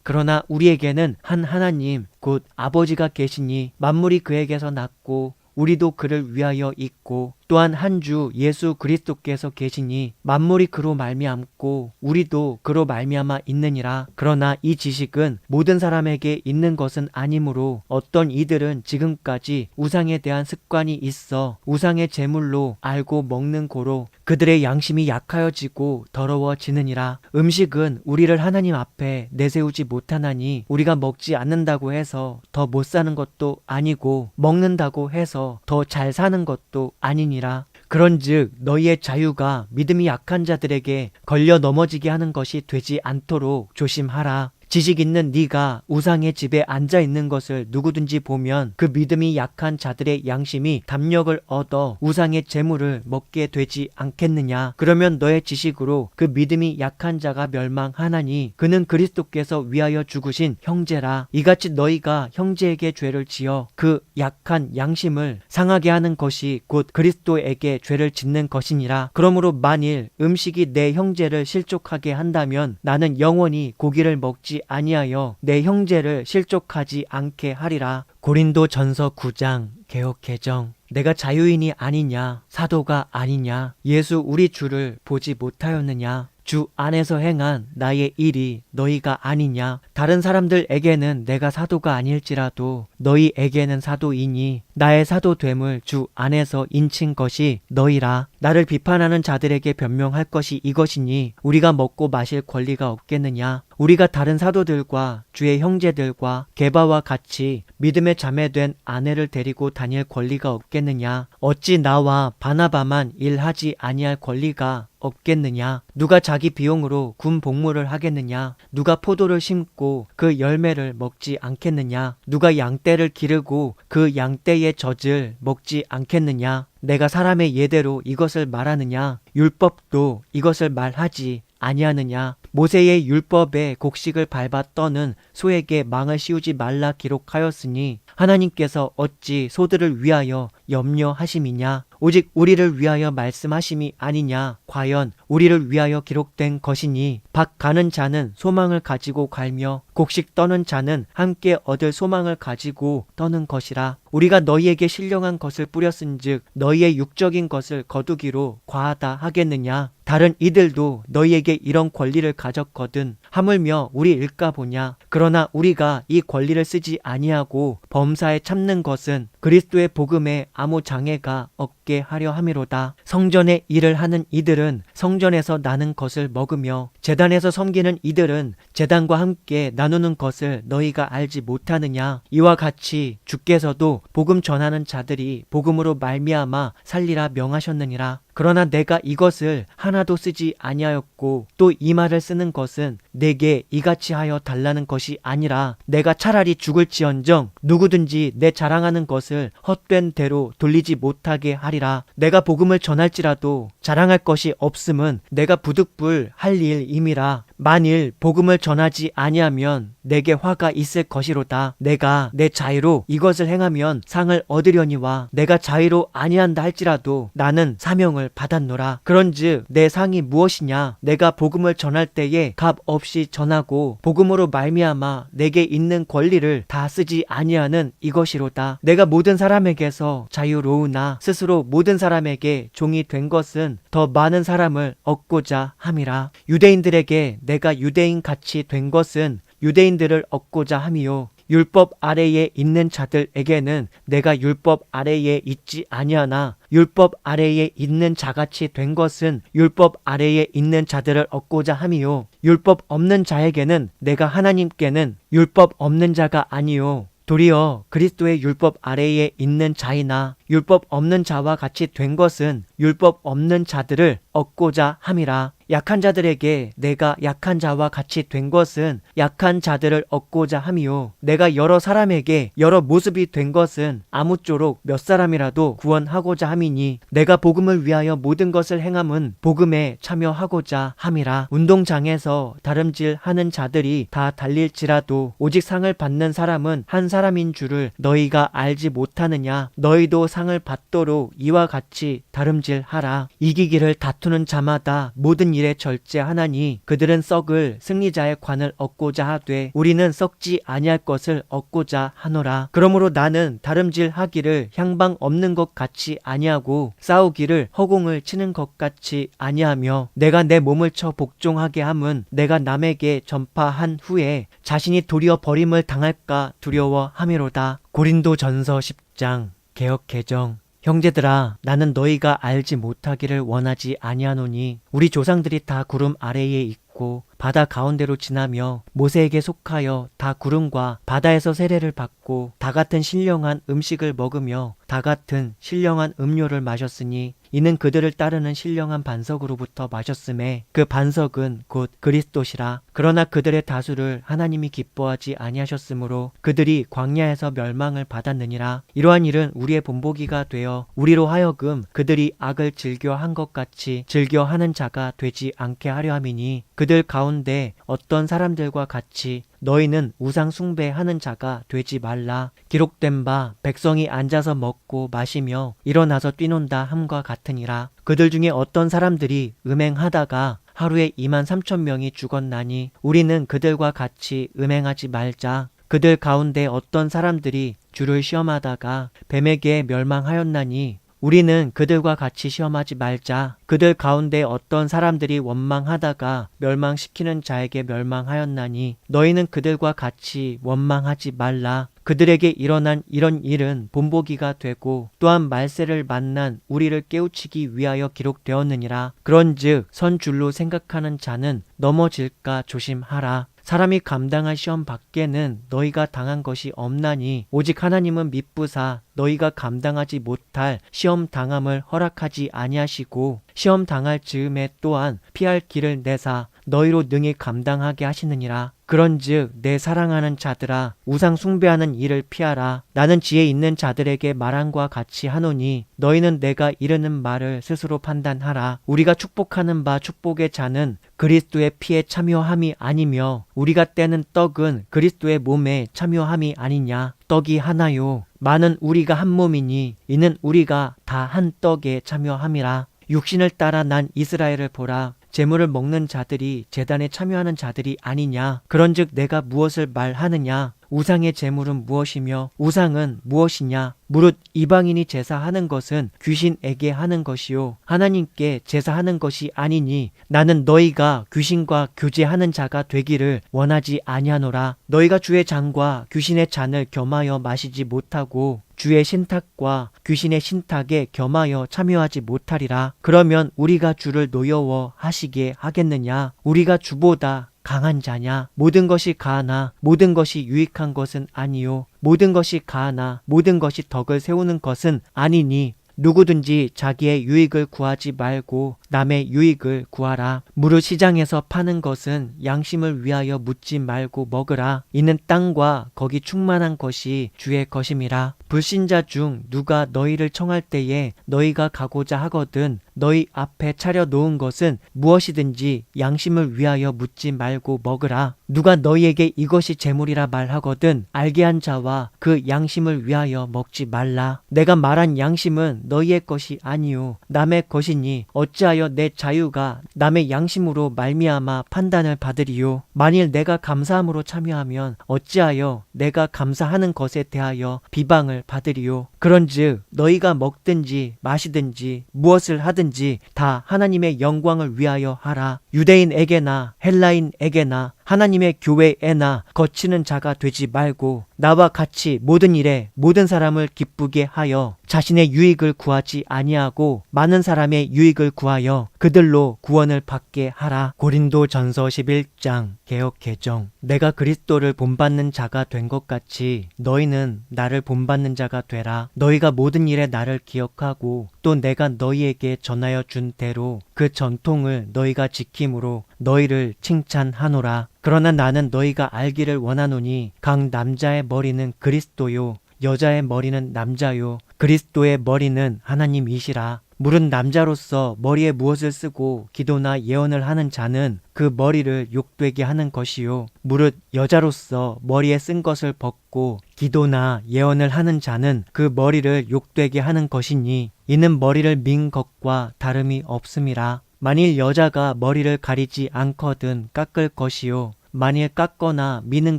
그러나 우리에게는 한 하나님 곧 아버지가 계시니 만물이 그에게서 났고 우리도 그를 위하여 있고 또한 한 주 예수 그리스도께서 계시니 만물이 그로 말미암고 우리도 그로 말미암아 있느니라. 그러나 이 지식은 모든 사람에게 있는 것은 아니므로 어떤 이들은 지금까지 우상에 대한 습관이 있어 우상의 제물로 알고 먹는 고로 그들의 양심이 약하여지고 더러워지느니라. 음식은 우리를 하나님 앞에 내세우지 못하나니 우리가 먹지 않는다고 해서 더 못 사는 것도 아니고 먹는다고 해서 더 잘 사는 것도 아니니라. 그런즉 너희의 자유가 믿음이 약한 자들에게 걸려 넘어지게 하는 것이 되지 않도록 조심하라. 지식 있는 네가 우상의 집에 앉아 있는 것을 누구든지 보면 그 믿음이 약한 자들의 양심이 담력을 얻어 우상의 제물을 먹게 되지 않겠느냐. 그러면 너의 지식으로 그 믿음이 약한 자가 멸망하나니 그는 그리스도께서 위하여 죽으신 형제라. 이같이 너희가 형제에게 죄를 지어 그 약한 양심을 상하게 하는 것이 곧 그리스도에게 죄를 짓는 것이니라. 그러므로 만일 음식이 내 형제를 실족하게 한다면 나는 영원히 고기를 먹지 아니하여 내 형제를 실족하지 않게 하리라. 고린도 전서 9장 개역 개정. 내가 자유인이 아니냐 사도가 아니냐 예수 우리 주를 보지 못하였느냐 주 안에서 행한 나의 일이 너희가 아니냐. 다른 사람들에게는 내가 사도가 아닐지라도 너희에게는 사도이니 나의 사도됨을 주 안에서 인친 것이 너희라. 나를 비판하는 자들에게 변명할 것이 이것이니 우리가 먹고 마실 권리가 없겠느냐. 우리가 다른 사도들과 주의 형제들과 게바와 같이 믿음의 자매된 아내를 데리고 다닐 권리가 없겠느냐. 어찌 나와 바나바만 일하지 아니할 권리가 없겠느냐. 누가 자기 비용으로 군 복무를 하겠느냐. 누가 포도를 심고 그 열매를 먹지 않겠느냐. 누가 양떼를 기르고 그 양떼의 젖을 먹지 않겠느냐. 내가 사람의 예대로 이것을 말하느냐. 율법도 이것을 말하지 아니하느냐. 모세의 율법에 곡식을 밟아 떠는 소에게 망을 씌우지 말라 기록하였으니 하나님께서 어찌 소들을 위하여 염려하심이냐. 오직 우리를 위하여 말씀하심이 아니냐. 과연 우리를 위하여 기록된 것이니 밭 가는 자는 소망을 가지고 갈며 곡식 떠는 자는 함께 얻을 소망을 가지고 떠는 것이라. 우리가 너희에게 신령한 것을 뿌렸은즉 너희의 육적인 것을 거두기로 과하다 하겠느냐. 다른 이들도 너희에게 이런 권리를 가졌거든 하물며 우리 일까 보냐. 그러나 우리가 이 권리를 쓰지 아니하고 범사에 참는 것은 그리스도의 복음에 아무 장애가 없게 하려 함이로다. 성전의 일을 하는 이들은 성전에서 나는 것을 먹으며 제단에서 섬기는 이들은 제단과 함께 나누는 것을 너희가 알지 못하느냐. 이와 같이 주께서도 복음 전하는 자들이 복음으로 말미암아 살리라 명하셨느니라. 그러나 내가 이것을 하나도 쓰지 아니하였고 또 이 말을 쓰는 것은 내게 이같이 하여 달라는 것이 아니라 내가 차라리 죽을지언정 누구든지 내 자랑하는 것을 헛된 대로 돌리지 못하게 하리라. 내가 복음을 전할지라도 자랑할 것이 없음은 내가 부득불 할 일임이라. 만일 복음을 전하지 아니하면 내게 화가 있을 것이로다. 내가 내 자의로 이것을 행하면 상을 얻으려니와 내가 자의로 아니한다 할지라도 나는 사명을 받았노라. 그런즉 내 상이 무엇이냐. 내가 복음을 전할 때에 값 없이 전하고 복음으로 말미암아 내게 있는 권리를 다 쓰지 아니하는 이것이로다. 내가 모든 사람에게서 자유로우나 스스로 모든 사람에게 종이 된 것은 더 많은 사람을 얻고자 함이라. 유대인들에게 내가 유대인 같이 된 것은 유대인들을 얻고자 함이요 율법 아래에 있는 자들에게는 내가 율법 아래에 있지 아니하나 율법 아래에 있는 자같이 된 것은 율법 아래에 있는 자들을 얻고자 함이요 율법 없는 자에게는 내가 하나님께는 율법 없는 자가 아니요 도리어 그리스도의 율법 아래에 있는 자이나 율법 없는 자와 같이 된 것은 율법 없는 자들을 얻고자 함이라. 약한 자들에게 내가 약한 자와 같이 된 것은 약한 자들을 얻고자 함이요, 내가 여러 사람에게 여러 모습이 된 것은 아무쪼록 몇 사람이라도 구원하고자 함이니, 내가 복음을 위하여 모든 것을 행함은 복음에 참여하고자 함이라. 운동장에서 다름질하는 자들이 다 달릴지라도 오직 상을 받는 사람은 한 사람인 줄을 너희가 알지 못하느냐. 너희도 상을 받도록 이와 같이 다름질하라. 이기기를 다투는 자마다 모든 일에 절제하나니 그들은 썩을 승리자의 관을 얻고자 하되 우리는 썩지 아니할 것을 얻고자 하노라. 그러므로 나는 다름질하기를 향방 없는 것 같이 아니하고 싸우기를 허공을 치는 것 같이 아니하며, 내가 내 몸을 쳐 복종하게 함은 내가 남에게 전파한 후에 자신이 도리어 버림을 당할까 두려워함이로다. 고린도전서 10장 개역 개정. 형제들아, 나는 너희가 알지 못하기를 원하지 아니하노니 우리 조상들이 다 구름 아래에 있고 바다 가운데로 지나며 모세에게 속하여 다 구름과 바다에서 세례를 받고 다 같은 신령한 음식을 먹으며 다 같은 신령한 음료를 마셨으니 이는 그들을 따르는 신령한 반석으로부터 마셨음에 그 반석은 곧 그리스도시라. 그러나 그들의 다수를 하나님이 기뻐하지 아니하셨으므로 그들이 광야에서 멸망을 받았느니라. 이러한 일은 우리의 본보기가 되어 우리로 하여금 그들이 악을 즐겨한 것 같이 즐겨하는 자가 되지 않게 하려 함이니, 그들 가운데 어떤 사람들과 같이 너희는 우상 숭배하는 자가 되지 말라. 기록된 바 백성이 앉아서 먹고 마시며 일어나서 뛰논다 함과 같으니라. 그들 중에 어떤 사람들이 음행하다가 하루에 23,000명이 죽었나니 우리는 그들과 같이 음행하지 말자. 그들 가운데 어떤 사람들이 주를 시험하다가 뱀에게 멸망하였나니 우리는 그들과 같이 시험하지 말자. 그들 가운데 어떤 사람들이 원망하다가 멸망시키는 자에게 멸망하였나니 너희는 그들과 같이 원망하지 말라. 그들에게 일어난 이런 일은 본보기가 되고 또한 말세를 만난 우리를 깨우치기 위하여 기록되었느니라. 그런즉 선 줄로 생각하는 자는 넘어질까 조심하라. 사람이 감당할 시험 밖에는 너희가 당한 것이 없나니 오직 하나님은 미쁘사 너희가 감당하지 못할 시험 당함을 허락하지 아니하시고 시험 당할 즈음에 또한 피할 길을 내사 너희로 능히 감당하게 하시느니라. 그런즉 내 사랑하는 자들아, 우상 숭배하는 일을 피하라. 나는 지혜 있는 자들에게 말함과 같이 하노니 너희는 내가 이르는 말을 스스로 판단하라. 우리가 축복하는 바 축복의 자는 그리스도의 피에 참여함이 아니며 우리가 떼는 떡은 그리스도의 몸에 참여함이 아니냐. 떡이 하나요 많은 우리가 한 몸이니 이는 우리가 다 한 떡에 참여함이라. 육신을 따라 난 이스라엘을 보라. 제물을 먹는 자들이 제단에 참여하는 자들이 아니냐. 그런즉 내가 무엇을 말하느냐. 우상의 제물은 무엇이며 우상은 무엇이냐. 무릇 이방인이 제사하는 것은 귀신에게 하는 것이요 하나님께 제사하는 것이 아니니 나는 너희가 귀신과 교제하는 자가 되기를 원하지 아니하노라. 너희가 주의 잔과 귀신의 잔을 겸하여 마시지 못하고 주의 신탁과 귀신의 신탁에 겸하여 참여하지 못하리라. 그러면 우리가 주를 노여워 하시게 하겠느냐. 우리가 주보다 강한 자냐. 모든 것이 가하나 모든 것이 유익한 것은 아니요 모든 것이 가하나 모든 것이 덕을 세우는 것은 아니니 누구든지 자기의 유익을 구하지 말고 남의 유익을 구하라. 무릇 시장에서 파는 것은 양심을 위하여 묻지 말고 먹으라. 이는 땅과 거기 충만한 것이 주의 것임이라. 불신자 중 누가 너희를 청할 때에 너희가 가고자 하거든 너희 앞에 차려 놓은 것은 무엇이든지 양심을 위하여 묻지 말고 먹으라. 누가 너희에게 이것이 재물이라 말하거든 알게 한 자와 그 양심을 위하여 먹지 말라. 내가 말한 양심은 너희의 것이 아니요 남의 것이니 어찌하여 내 자유가 남의 양심으로 말미암아 판단을 받으리요. 만일 내가 감사함으로 참여하면 어찌하여 내가 감사하는 것에 대하여 비방을 받으리요. 그런즉 너희가 먹든지 마시든지 무엇을 하든지 다 하나님의 영광을 위하여 하라. 유대인에게나 헬라인에게나 하나님의 교회에나 거치는 자가 되지 말고 나와 같이 모든 일에 모든 사람을 기쁘게 하여 자신의 유익을 구하지 아니하고 많은 사람의 유익을 구하여 그들로 구원을 받게 하라. 고린도전서 11장 개역 개정. 내가 그리스도를 본받는 자가 된 것 같이 너희는 나를 본받는 자가 되라. 너희가 모든 일에 나를 기억하고 또 내가 너희에게 전하여 준 대로 그 전통을 너희가 지킴으로 너희를 칭찬하노라. 그러나 나는 너희가 알기를 원하노니 각 남자의 머리는 그리스도요 여자의 머리는 남자요 그리스도의 머리는 하나님이시라. 무릇 남자로서 머리에 무엇을 쓰고 기도나 예언을 하는 자는 그 머리를 욕되게 하는 것이요 무릇 여자로서 머리에 쓴 것을 벗고 기도나 예언을 하는 자는 그 머리를 욕되게 하는 것이니 이는 머리를 민 것과 다름이 없음이라. 만일 여자가 머리를 가리지 않거든 깎을 것이요 만일 깎거나 미는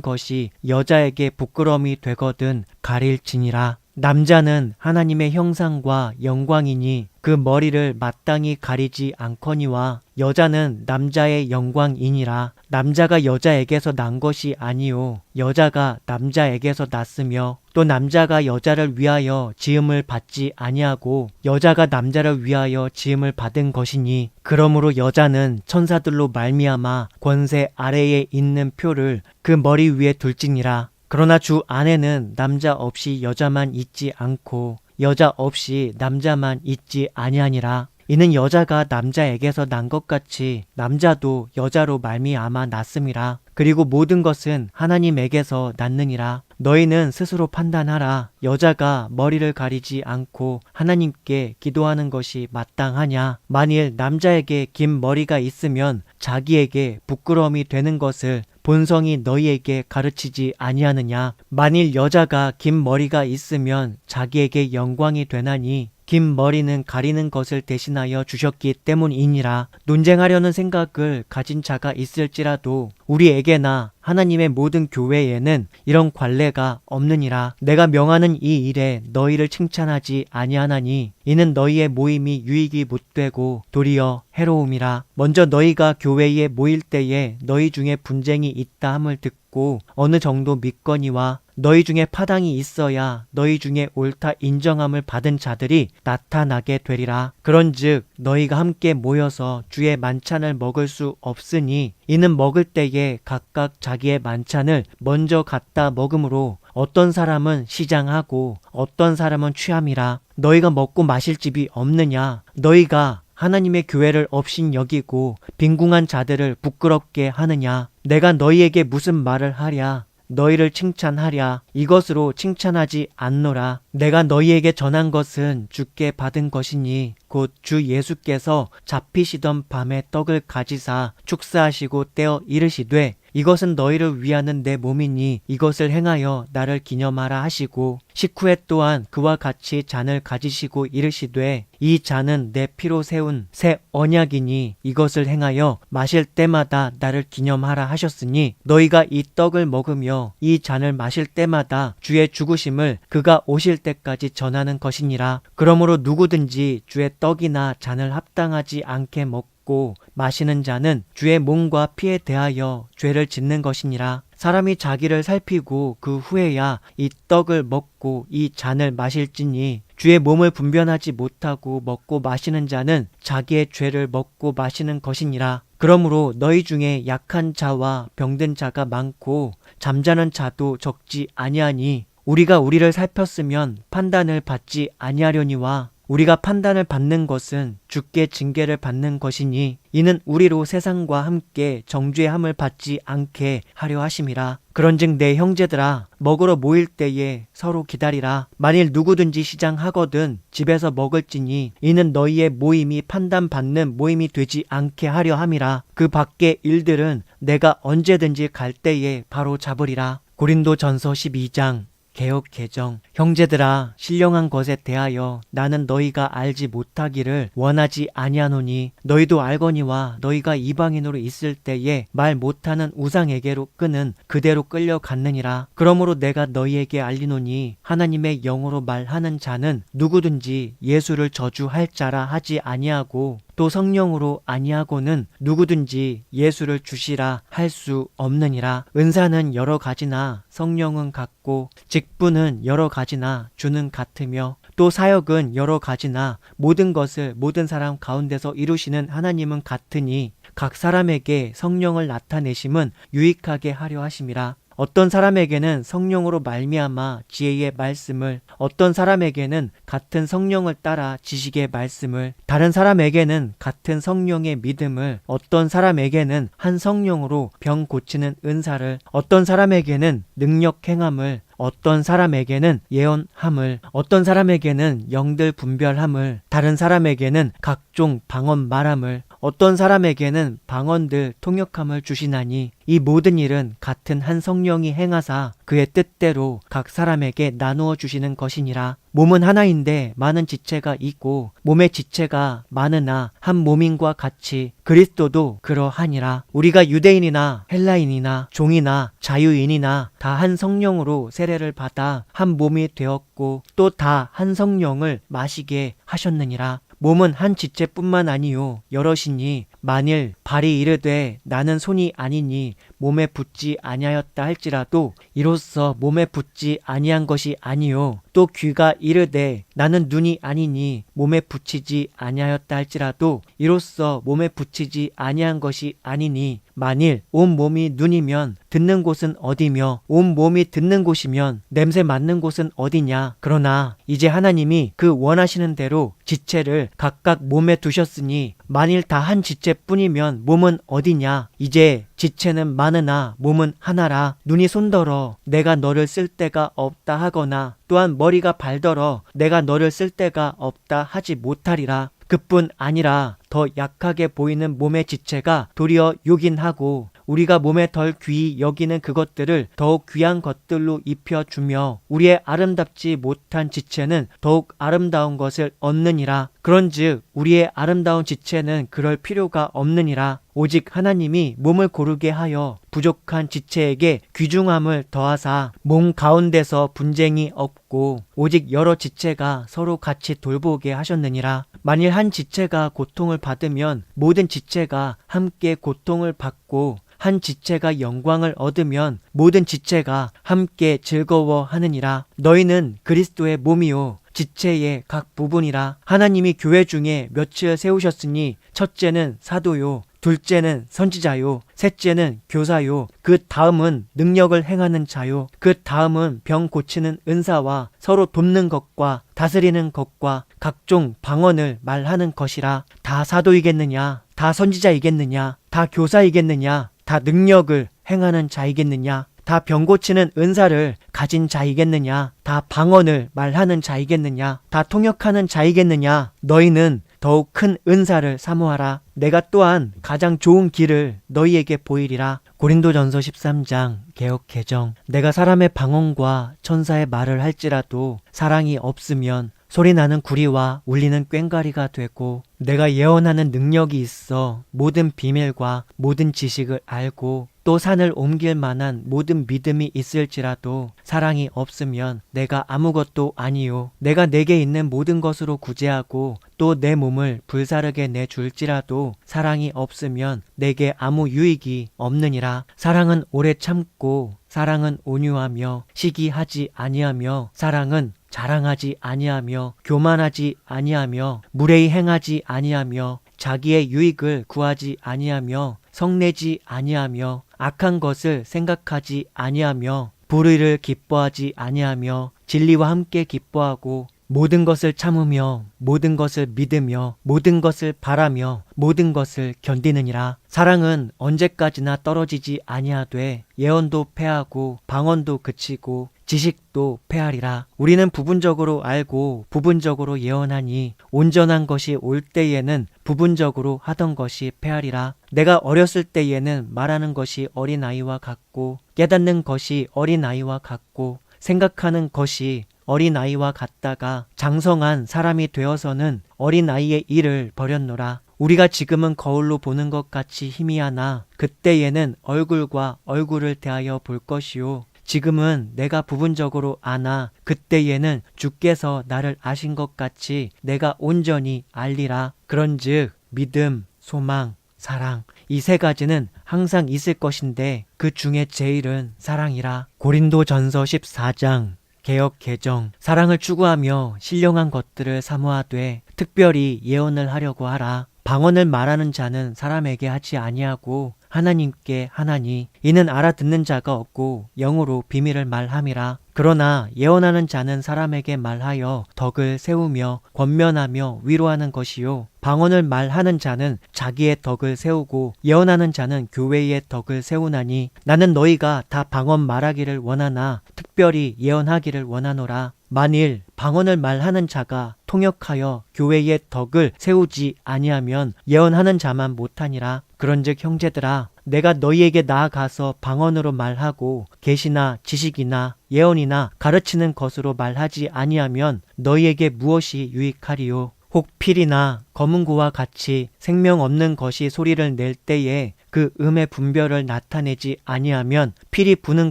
것이 여자에게 부끄러움이 되거든 가릴지니라. 남자는 하나님의 형상과 영광이니 그 머리를 마땅히 가리지 않거니와 여자는 남자의 영광이니라. 남자가 여자에게서 난 것이 아니요 여자가 남자에게서 났으며 또 남자가 여자를 위하여 지음을 받지 아니하고 여자가 남자를 위하여 지음을 받은 것이니 그러므로 여자는 천사들로 말미암아 권세 아래에 있는 표를 그 머리 위에 둘지니라. 그러나 주 안에는 남자 없이 여자만 있지 않고 여자 없이 남자만 있지 아니하니라. 이는 여자가 남자에게서 난 것 같이 남자도 여자로 말미암아 났음이라. 그리고 모든 것은 하나님에게서 났느니라. 너희는 스스로 판단하라. 여자가 머리를 가리지 않고 하나님께 기도하는 것이 마땅하냐? 만일 남자에게 긴 머리가 있으면 자기에게 부끄러움이 되는 것을 본성이 너희에게 가르치지 아니하느냐? 만일 여자가 긴 머리가 있으면 자기에게 영광이 되나니 긴 머리는 가리는 것을 대신하여 주셨기 때문이니라. 논쟁하려는 생각을 가진 자가 있을지라도 우리에게나 하나님의 모든 교회에는 이런 관례가 없느니라. 내가 명하는 이 일에 너희를 칭찬하지 아니하나니 이는 너희의 모임이 유익이 못되고 도리어 해로움이라. 먼저 너희가 교회에 모일 때에 너희 중에 분쟁이 있다 함을 듣고 어느 정도 믿거니와 너희 중에 파당이 있어야 너희 중에 옳다 인정함을 받은 자들이 나타나게 되리라. 그런즉 너희가 함께 모여서 주의 만찬을 먹을 수 없으니 이는 먹을 때에 각각 자기의 만찬을 먼저 갖다 먹음으로 어떤 사람은 시장하고 어떤 사람은 취함이라. 너희가 먹고 마실 집이 없느냐? 너희가 하나님의 교회를 업신 여기고 빈궁한 자들을 부끄럽게 하느냐? 내가 너희에게 무슨 말을 하랴? 너희를 칭찬하랴. 이것으로 칭찬하지 않노라. 내가 너희에게 전한 것은 주께 받은 것이니 곧 주 예수께서 잡히시던 밤에 떡을 가지사 축사하시고 떼어 이르시되 이것은 너희를 위하는 내 몸이니 이것을 행하여 나를 기념하라 하시고 식후에 또한 그와 같이 잔을 가지시고 이르시되 이 잔은 내 피로 세운 새 언약이니 이것을 행하여 마실 때마다 나를 기념하라 하셨으니 너희가 이 떡을 먹으며 이 잔을 마실 때마다 주의 죽으심을 그가 오실 때까지 전하는 것이니라. 그러므로 누구든지 주의 떡이나 잔을 합당하지 않게 먹고 마시는 자는 주의 몸과 피에 대하여 죄를 짓는 것이니라. 사람이 자기를 살피고 그 후에야 이 떡을 먹고 이 잔을 마실지니 주의 몸을 분별하지 못하고 먹고 마시는 자는 자기의 죄를 먹고 마시는 것이니라. 그러므로 너희 중에 약한 자와 병든 자가 많고 잠자는 자도 적지 아니하니 우리가 우리를 살폈으면 판단을 받지 아니하려니와 우리가 판단을 받는 것은 주께 징계를 받는 것이니 이는 우리로 세상과 함께 정죄함을 받지 않게 하려 하심이라. 그런즉 내 형제들아 먹으러 모일 때에 서로 기다리라. 만일 누구든지 시장하거든 집에서 먹을지니 이는 너희의 모임이 판단받는 모임이 되지 않게 하려 함이라. 그 밖의 일들은 내가 언제든지 갈 때에 바로 잡으리라. 고린도전서 12장 개역 개정. 형제들아 신령한 것에 대하여 나는 너희가 알지 못하기를 원하지 아니하노니 너희도 알거니와 너희가 이방인으로 있을 때에 말 못하는 우상에게로 끄는 그대로 끌려갔느니라. 그러므로 내가 너희에게 알리노니 하나님의 영으로 말하는 자는 누구든지 예수를 저주할 자라 하지 아니하고 또 성령으로 아니하고는 누구든지 예수를 주시라 할 수 없느니라. 은사는 여러 가지나 성령은 같고 직분은 여러 가지나 주는 같으며 또 사역은 여러 가지나 모든 것을 모든 사람 가운데서 이루시는 하나님은 같으니 각 사람에게 성령을 나타내심은 유익하게 하려 하심이라. 어떤 사람에게는 성령으로 말미암아 지혜의 말씀을, 어떤 사람에게는 같은 성령을 따라 지식의 말씀을, 다른 사람에게는 같은 성령의 믿음을, 어떤 사람에게는 한 성령으로 병 고치는 은사를, 어떤 사람에게는 능력 행함을, 어떤 사람에게는 예언함을, 어떤 사람에게는 영들 분별함을, 다른 사람에게는 각종 방언 말함을, 어떤 사람에게는 방언들 통역함을 주시나니 이 모든 일은 같은 한 성령이 행하사 그의 뜻대로 각 사람에게 나누어 주시는 것이니라. 몸은 하나인데 많은 지체가 있고 몸의 지체가 많으나 한 몸인과 같이 그리스도도 그러하니라. 우리가 유대인이나 헬라인이나 종이나 자유인이나 다 한 성령으로 세례를 받아 한 몸이 되었고 또 다 한 성령을 마시게 하셨느니라. 몸은 한 지체뿐만 아니요 여럿이니 만일 발이 이르되 나는 손이 아니니 몸에 붙지 아니하였다 할지라도 이로써 몸에 붙지 아니한 것이 아니요 또 귀가 이르되 나는 눈이 아니니 몸에 붙이지 아니하였다 할지라도 이로써 몸에 붙이지 아니한 것이 아니니 만일 온 몸이 눈이면 듣는 곳은 어디며 온 몸이 듣는 곳이면 냄새 맡는 곳은 어디냐. 그러나 이제 하나님이 그 원하시는 대로 지체를 각각 몸에 두셨으니 만일 다 한 지체뿐이면 몸은 어디냐. 이제 지체는 많으나 몸은 하나라. 눈이 손더러 내가 너를 쓸 데가 없다 하거나 또한 머리가 발더러 내가 너를 쓸 데가 없다 하지 못하리라. 그뿐 아니라 더 약하게 보이는 몸의 지체가 도리어 요긴하고 우리가 몸에 덜 귀히 여기는 그것들을 더욱 귀한 것들로 입혀주며 우리의 아름답지 못한 지체는 더욱 아름다운 것을 얻느니라. 그런즉 우리의 아름다운 지체는 그럴 필요가 없느니라. 오직 하나님이 몸을 고르게 하여 부족한 지체에게 귀중함을 더하사 몸 가운데서 분쟁이 없고 오직 여러 지체가 서로 같이 돌보게 하셨느니라. 만일 한 지체가 고통을 받으면 모든 지체가 함께 고통을 받고 한 지체가 영광을 얻으면 모든 지체가 함께 즐거워하느니라. 너희는 그리스도의 몸이요 지체의 각 부분이라. 하나님이 교회 중에 몇을 세우셨으니 첫째는 사도요 둘째는 선지자요 셋째는 교사요 그 다음은 능력을 행하는 자요 그 다음은 병 고치는 은사와 서로 돕는 것과 다스리는 것과 각종 방언을 말하는 것이라. 다 사도이겠느냐? 다 선지자이겠느냐? 다 교사이겠느냐? 다 능력을 행하는 자이겠느냐? 다 병 고치는 은사를 가진 자이겠느냐? 다 방언을 말하는 자이겠느냐? 다 통역하는 자이겠느냐? 너희는 더욱 큰 은사를 사모하라. 내가 또한 가장 좋은 길을 너희에게 보이리라. 고린도전서 13장 개역 개정. 내가 사람의 방언과 천사의 말을 할지라도 사랑이 없으면 소리나는 구리와 울리는 꽹과리가 되고 내가 예언하는 능력이 있어 모든 비밀과 모든 지식을 알고 또 산을 옮길 만한 모든 믿음이 있을지라도 사랑이 없으면 내가 아무것도 아니요 내가 내게 있는 모든 것으로 구제하고 또 내 몸을 불사르게 내줄지라도 사랑이 없으면 내게 아무 유익이 없느니라. 사랑은 오래 참고 사랑은 온유하며 시기하지 아니하며 사랑은 자랑하지 아니하며 교만하지 아니하며 무례히 행하지 아니하며 자기의 유익을 구하지 아니하며 성내지 아니하며 악한 것을 생각하지 아니하며 불의를 기뻐하지 아니하며 진리와 함께 기뻐하고 모든 것을 참으며 모든 것을 믿으며 모든 것을 바라며 모든 것을 견디느니라. 사랑은 언제까지나 떨어지지 아니하되 예언도 패하고 방언도 그치고 지식도 패하리라. 우리는 부분적으로 알고 부분적으로 예언하니 온전한 것이 올 때에는 부분적으로 하던 것이 패하리라. 내가 어렸을 때에는 말하는 것이 어린아이와 같고 깨닫는 것이 어린아이와 같고 생각하는 것이 어린아이와 같다가 장성한 사람이 되어서는 어린아이의 일을 버렸노라. 우리가 지금은 거울로 보는 것 같이 희미하나 그때에는 얼굴과 얼굴을 대하여 볼 것이요 지금은 내가 부분적으로 아나 그때에는 주께서 나를 아신 것 같이 내가 온전히 알리라. 그런즉 믿음, 소망, 사랑. 이 세 가지는 항상 있을 것인데 그 중에 제일은 사랑이라. 고린도전서 14장 개역 개정. 사랑을 추구하며 신령한 것들을 사모하되 특별히 예언을 하려고 하라. 방언을 말하는 자는 사람에게 하지 아니하고 하나님께 하나니. 이는 알아듣는 자가 없고 영으로 비밀을 말함이라. 그러나 예언하는 자는 사람에게 말하여 덕을 세우며 권면하며 위로하는 것이요, 방언을 말하는 자는 자기의 덕을 세우고 예언하는 자는 교회의 덕을 세우나니. 나는 너희가 다 방언 말하기를 원하나 특별히 예언하기를 원하노라. 만일 방언을 말하는 자가 통역하여 교회의 덕을 세우지 아니하면 예언하는 자만 못하니라. 그런즉 형제들아, 내가 너희에게 나아가서 방언으로 말하고 계시나 지식이나 예언이나 가르치는 것으로 말하지 아니하면 너희에게 무엇이 유익하리요? 혹 필이나 검은고와 같이 생명 없는 것이 소리를 낼 때에 그 음의 분별을 나타내지 아니하면 필이 부는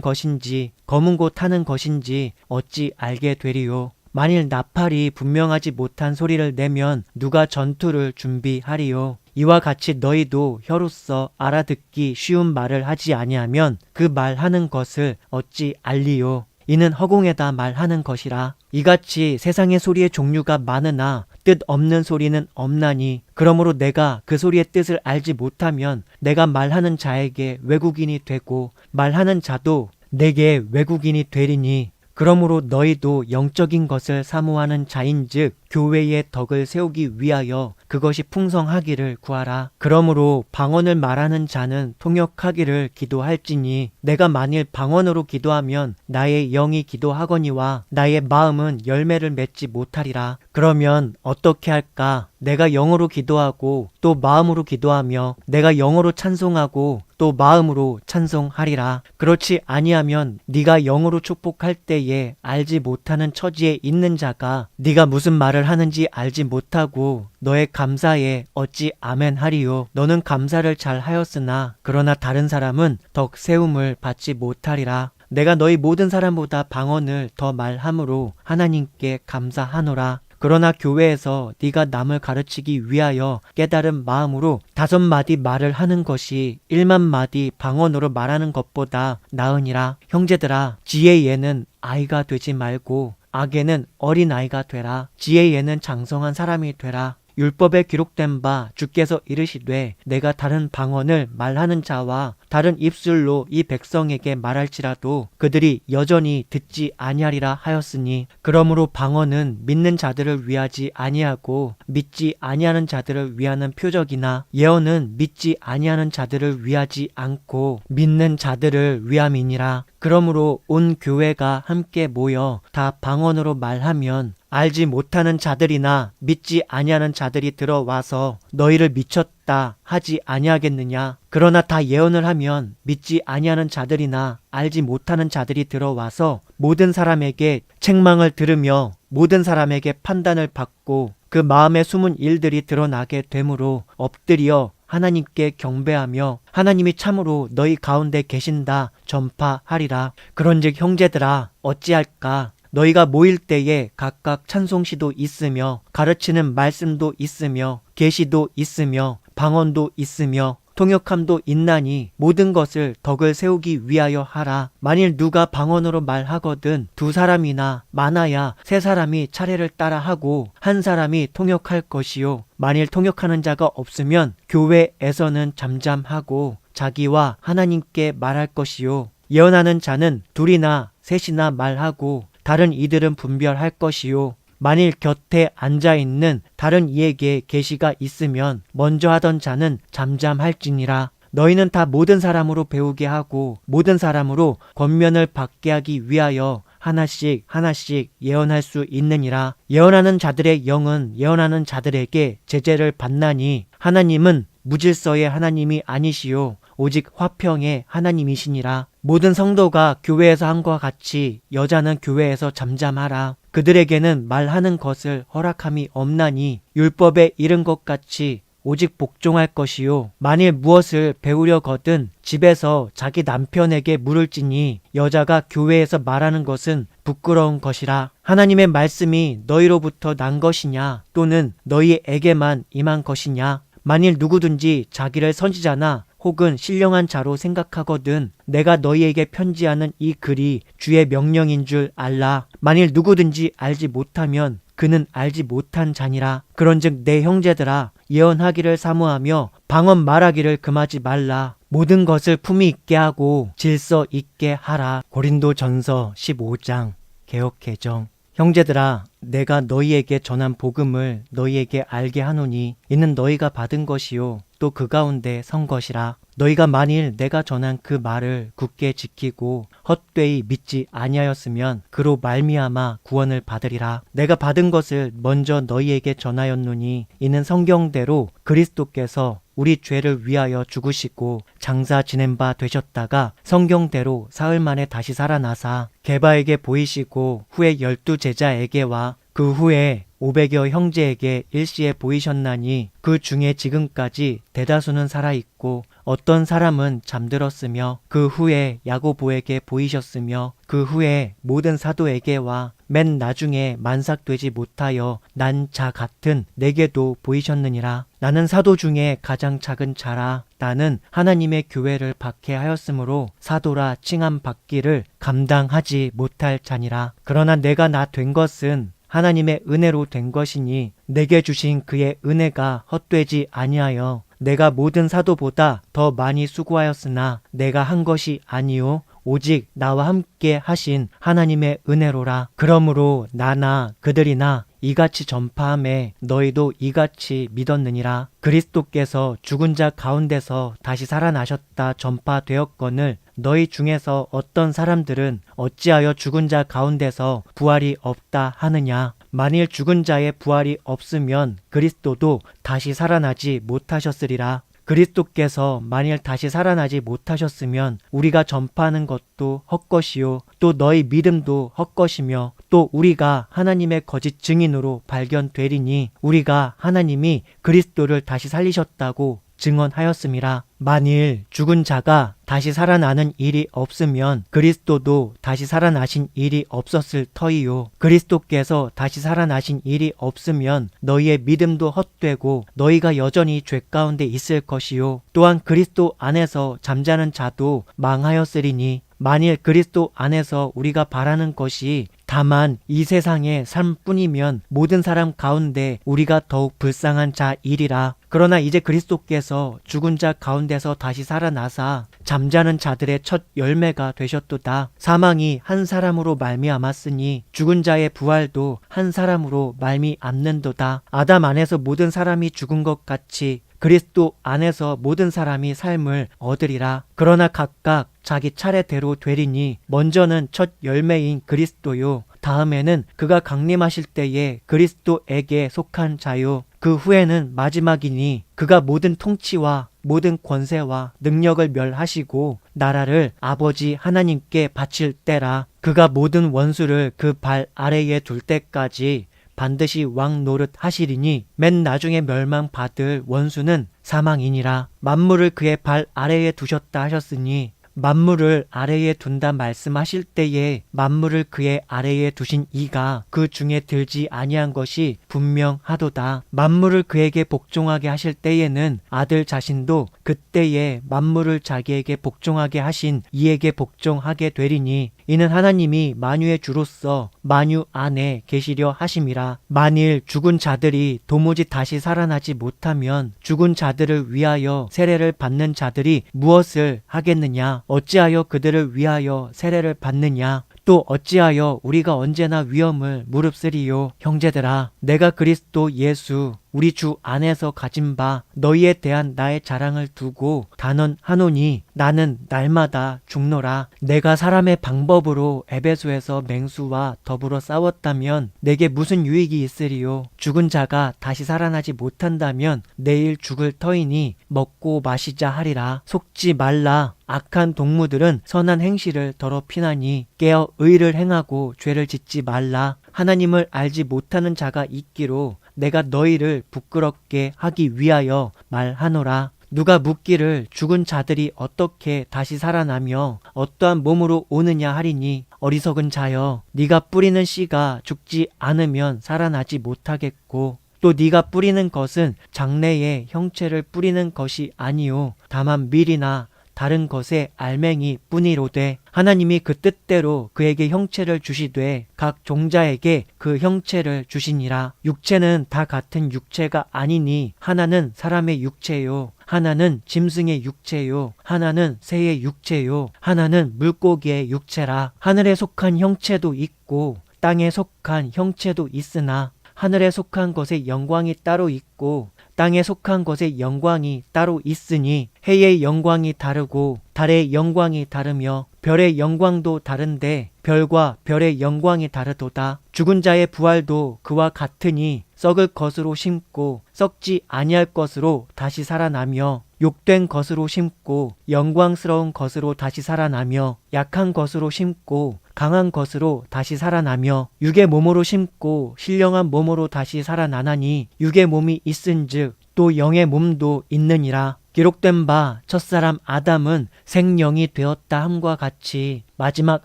것인지 검은고 타는 것인지 어찌 알게 되리요? 만일 나팔이 분명하지 못한 소리를 내면 누가 전투를 준비하리요? 이와 같이 너희도 혀로서 알아듣기 쉬운 말을 하지 아니하면 그 말하는 것을 어찌 알리요? 이는 허공에다 말하는 것이라. 이같이 세상의 소리의 종류가 많으나 뜻 없는 소리는 없나니. 그러므로 내가 그 소리의 뜻을 알지 못하면 내가 말하는 자에게 외국인이 되고 말하는 자도 내게 외국인이 되리니. 그러므로 너희도 영적인 것을 사모하는 자인즉 교회의 덕을 세우기 위하여 그것이 풍성하기를 구하라. 그러므로 방언을 말하는 자는 통역하기를 기도할지니 내가 만일 방언으로 기도하면 나의 영이 기도하거니와 나의 마음은 열매를 맺지 못하리라. 그러면 어떻게 할까? 내가 영으로 기도하고 또 마음으로 기도하며 내가 영으로 찬송하고 또 마음으로 찬송하리라. 그렇지 아니하면 네가 영으로 축복할 때에 알지 못하는 처지에 있는 자가 네가 무슨 말을 하는지 알지 못하고 너의 감사에 어찌 아멘 하리요? 너는 감사를 잘 하였으나 그러나 다른 사람은 덕 세움을 받지 못하리라. 내가 너희 모든 사람보다 방언을 더 말함으로 하나님께 감사하노라. 그러나 교회에서 네가 남을 가르치기 위하여 깨달은 마음으로 5마디 말을 하는 것이 1만마디 방언으로 말하는 것보다 나으니라. 형제들아, 지혜에는 아이가 되지 말고 악에는 어린아이가 되라. 지혜에는 장성한 사람이 되라. 율법에 기록된 바 주께서 이르시되 내가 다른 방언을 말하는 자와 다른 입술로 이 백성에게 말할지라도 그들이 여전히 듣지 아니하리라 하였으니. 그러므로 방언은 믿는 자들을 위하지 아니하고 믿지 아니하는 자들을 위하는 표적이나 예언은 믿지 아니하는 자들을 위하지 않고 믿는 자들을 위함이니라. 그러므로 온 교회가 함께 모여 다 방언으로 말하면 알지 못하는 자들이나 믿지 아니하는 자들이 들어와서 너희를 미쳤다 하지 아니하겠느냐? 그러나 다 예언을 하면 믿지 아니하는 자들이나 알지 못하는 자들이 들어와서 모든 사람에게 책망을 들으며 모든 사람에게 판단을 받고 그 마음에 숨은 일들이 드러나게 되므로 엎드려 하나님께 경배하며 하나님이 참으로 너희 가운데 계신다 전파하리라. 그런즉 형제들아, 어찌할까? 너희가 모일 때에 각각 찬송시도 있으며 가르치는 말씀도 있으며 계시도 있으며 방언도 있으며 통역함도 있나니 모든 것을 덕을 세우기 위하여 하라. 만일 누가 방언으로 말하거든 2사람이나 많아야 3사람이 차례를 따라 하고 1사람이 통역할 것이요. 만일 통역하는 자가 없으면 교회에서는 잠잠하고 자기와 하나님께 말할 것이요. 예언하는 자는 2이나 3이나 말하고 다른 이들은 분별할 것이요. 만일 곁에 앉아있는 다른 이에게 계시가 있으면 먼저 하던 자는 잠잠할지니라. 너희는 다 모든 사람으로 배우게 하고 모든 사람으로 권면을 받게 하기 위하여 하나씩 하나씩 예언할 수 있느니라. 예언하는 자들의 영은 예언하는 자들에게 제재를 받나니 하나님은 무질서의 하나님이 아니시요 오직 화평의 하나님이시니라. 모든 성도가 교회에서 함과 같이 여자는 교회에서 잠잠하라. 그들에게는 말하는 것을 허락함이 없나니 율법에 이른 것 같이 오직 복종할 것이요. 만일 무엇을 배우려거든 집에서 자기 남편에게 물을지니 여자가 교회에서 말하는 것은 부끄러운 것이라. 하나님의 말씀이 너희로부터 난 것이냐 또는 너희에게만 임한 것이냐? 만일 누구든지 자기를 선지자나 혹은 신령한 자로 생각하거든 내가 너희에게 편지하는 이 글이 주의 명령인 줄 알라. 만일 누구든지 알지 못하면 그는 알지 못한 자니라. 그런즉 내 형제들아 예언하기를 사모하며 방언 말하기를 금하지 말라. 모든 것을 품위 있게 하고 질서 있게 하라. 고린도전서 15장 개역개정. 형제들아 내가 너희에게 전한 복음을 너희에게 알게 하노니 이는 너희가 받은 것이요 또 그 가운데 선 것이라. 너희가 만일 내가 전한 그 말을 굳게 지키고 헛되이 믿지 아니하였으면 그로 말미암아 구원을 받으리라. 내가 받은 것을 먼저 너희에게 전하였노니 이는 성경대로 그리스도께서 우리 죄를 위하여 죽으시고 장사 지낸 바 되셨다가 성경대로 사흘 만에 다시 살아나사 게바에게 보이시고 후에 12 제자에게와 그 후에 500여 형제에게 일시에 보이셨나니 그 중에 지금까지 대다수는 살아있고 어떤 사람은 잠들었으며 그 후에 야고보에게 보이셨으며 그 후에 모든 사도에게와 맨 나중에 만삭되지 못하여 난 자 같은 내게도 보이셨느니라. 나는 사도 중에 가장 작은 자라. 나는 하나님의 교회를 박해하였으므로 사도라 칭함 받기를 감당하지 못할 자니라. 그러나 내가 나 된 것은 하나님의 은혜로 된 것이니 내게 주신 그의 은혜가 헛되지 아니하여 내가 모든 사도보다 더 많이 수고하였으나 내가 한 것이 아니요 오직 나와 함께 하신 하나님의 은혜로라. 그러므로 나나 그들이나 이같이 전파함에 너희도 이같이 믿었느니라. 그리스도께서 죽은 자 가운데서 다시 살아나셨다 전파되었거늘 너희 중에서 어떤 사람들은 어찌하여 죽은 자 가운데서 부활이 없다 하느냐. 만일 죽은 자의 부활이 없으면 그리스도도 다시 살아나지 못하셨으리라. 그리스도께서 만일 다시 살아나지 못하셨으면 우리가 전파하는 것도 헛것이요 또 너희 믿음도 헛것이며 또 우리가 하나님의 거짓 증인으로 발견되리니 우리가 하나님이 그리스도를 다시 살리셨다고 증언하였음이라. 만일 죽은 자가 다시 살아나는 일이 없으면 그리스도도 다시 살아나신 일이 없었을 터이요. 그리스도께서 다시 살아나신 일이 없으면 너희의 믿음도 헛되고 너희가 여전히 죄 가운데 있을 것이요. 또한 그리스도 안에서 잠자는 자도 망하였으리니 만일 그리스도 안에서 우리가 바라는 것이 다만 이 세상의 삶뿐이면 모든 사람 가운데 우리가 더욱 불쌍한 자이리라. 그러나 이제 그리스도께서 죽은 자 가운데서 다시 살아나사 잠자는 자들의 첫 열매가 되셨도다. 사망이 한 사람으로 말미암았으니 죽은 자의 부활도 한 사람으로 말미암는도다. 아담 안에서 모든 사람이 죽은 것 같이 그리스도 안에서 모든 사람이 삶을 얻으리라. 그러나 각각 자기 차례대로 되리니 먼저는 첫 열매인 그리스도요 다음에는 그가 강림하실 때에 그리스도에게 속한 자요 그 후에는 마지막이니 그가 모든 통치와 모든 권세와 능력을 멸하시고 나라를 아버지 하나님께 바칠 때라. 그가 모든 원수를 그 발 아래에 둘 때까지 반드시 왕 노릇 하시리니 맨 나중에 멸망받을 원수는 사망이니라. 만물을 그의 발 아래에 두셨다 하셨으니 만물을 아래에 둔다 말씀하실 때에 만물을 그의 아래에 두신 이가 그 중에 들지 아니한 것이 분명하도다. 만물을 그에게 복종하게 하실 때에는 아들 자신도 그때에 만물을 자기에게 복종하게 하신 이에게 복종하게 되리니 이는 하나님이 만유의 주로서 만유 안에 계시려 하심이라. 만일 죽은 자들이 도무지 다시 살아나지 못하면 죽은 자들을 위하여 세례를 받는 자들이 무엇을 하겠느냐? 어찌하여 그들을 위하여 세례를 받느냐? 또 어찌하여 우리가 언제나 위험을 무릅쓰리요? 형제들아, 내가 그리스도 예수 우리 주 안에서 가진 바 너희에 대한 나의 자랑을 두고 단언하노니 나는 날마다 죽노라. 내가 사람의 방법으로 에베소에서 맹수와 더불어 싸웠다면 내게 무슨 유익이 있으리요? 죽은 자가 다시 살아나지 못한다면 내일 죽을 터이니 먹고 마시자 하리라. 속지 말라. 악한 동무들은 선한 행실을 더럽히나니 깨어 의를 행하고 죄를 짓지 말라. 하나님을 알지 못하는 자가 있기로 내가 너희를 부끄럽게 하기 위하여 말하노라. 누가 묻기를 죽은 자들이 어떻게 다시 살아나며 어떠한 몸으로 오느냐 하리니 어리석은 자여, 네가 뿌리는 씨가 죽지 않으면 살아나지 못하겠고 또 네가 뿌리는 것은 장래의 형체를 뿌리는 것이 아니요 다만 밀이나 다른 것의 알맹이 뿐이로되 하나님이 그 뜻대로 그에게 형체를 주시되 각 종자에게 그 형체를 주시니라. 육체는 다 같은 육체가 아니니 하나는 사람의 육체요 하나는 짐승의 육체요 하나는 새의 육체요 하나는 물고기의 육체라. 하늘에 속한 형체도 있고 땅에 속한 형체도 있으나 하늘에 속한 것의 영광이 따로 있고 땅에 속한 것의 영광이 따로 있으니 해의 영광이 다르고 달의 영광이 다르며 별의 영광도 다른데 별과 별의 영광이 다르도다. 죽은 자의 부활도 그와 같으니 썩을 것으로 심고 썩지 아니할 것으로 다시 살아나며 욕된 것으로 심고 영광스러운 것으로 다시 살아나며 약한 것으로 심고 강한 것으로 다시 살아나며 육의 몸으로 심고 신령한 몸으로 다시 살아나나니 육의 몸이 있은즉 또 영의 몸도 있느니라. 기록된 바 첫사람 아담은 생령이 되었다 함과 같이 마지막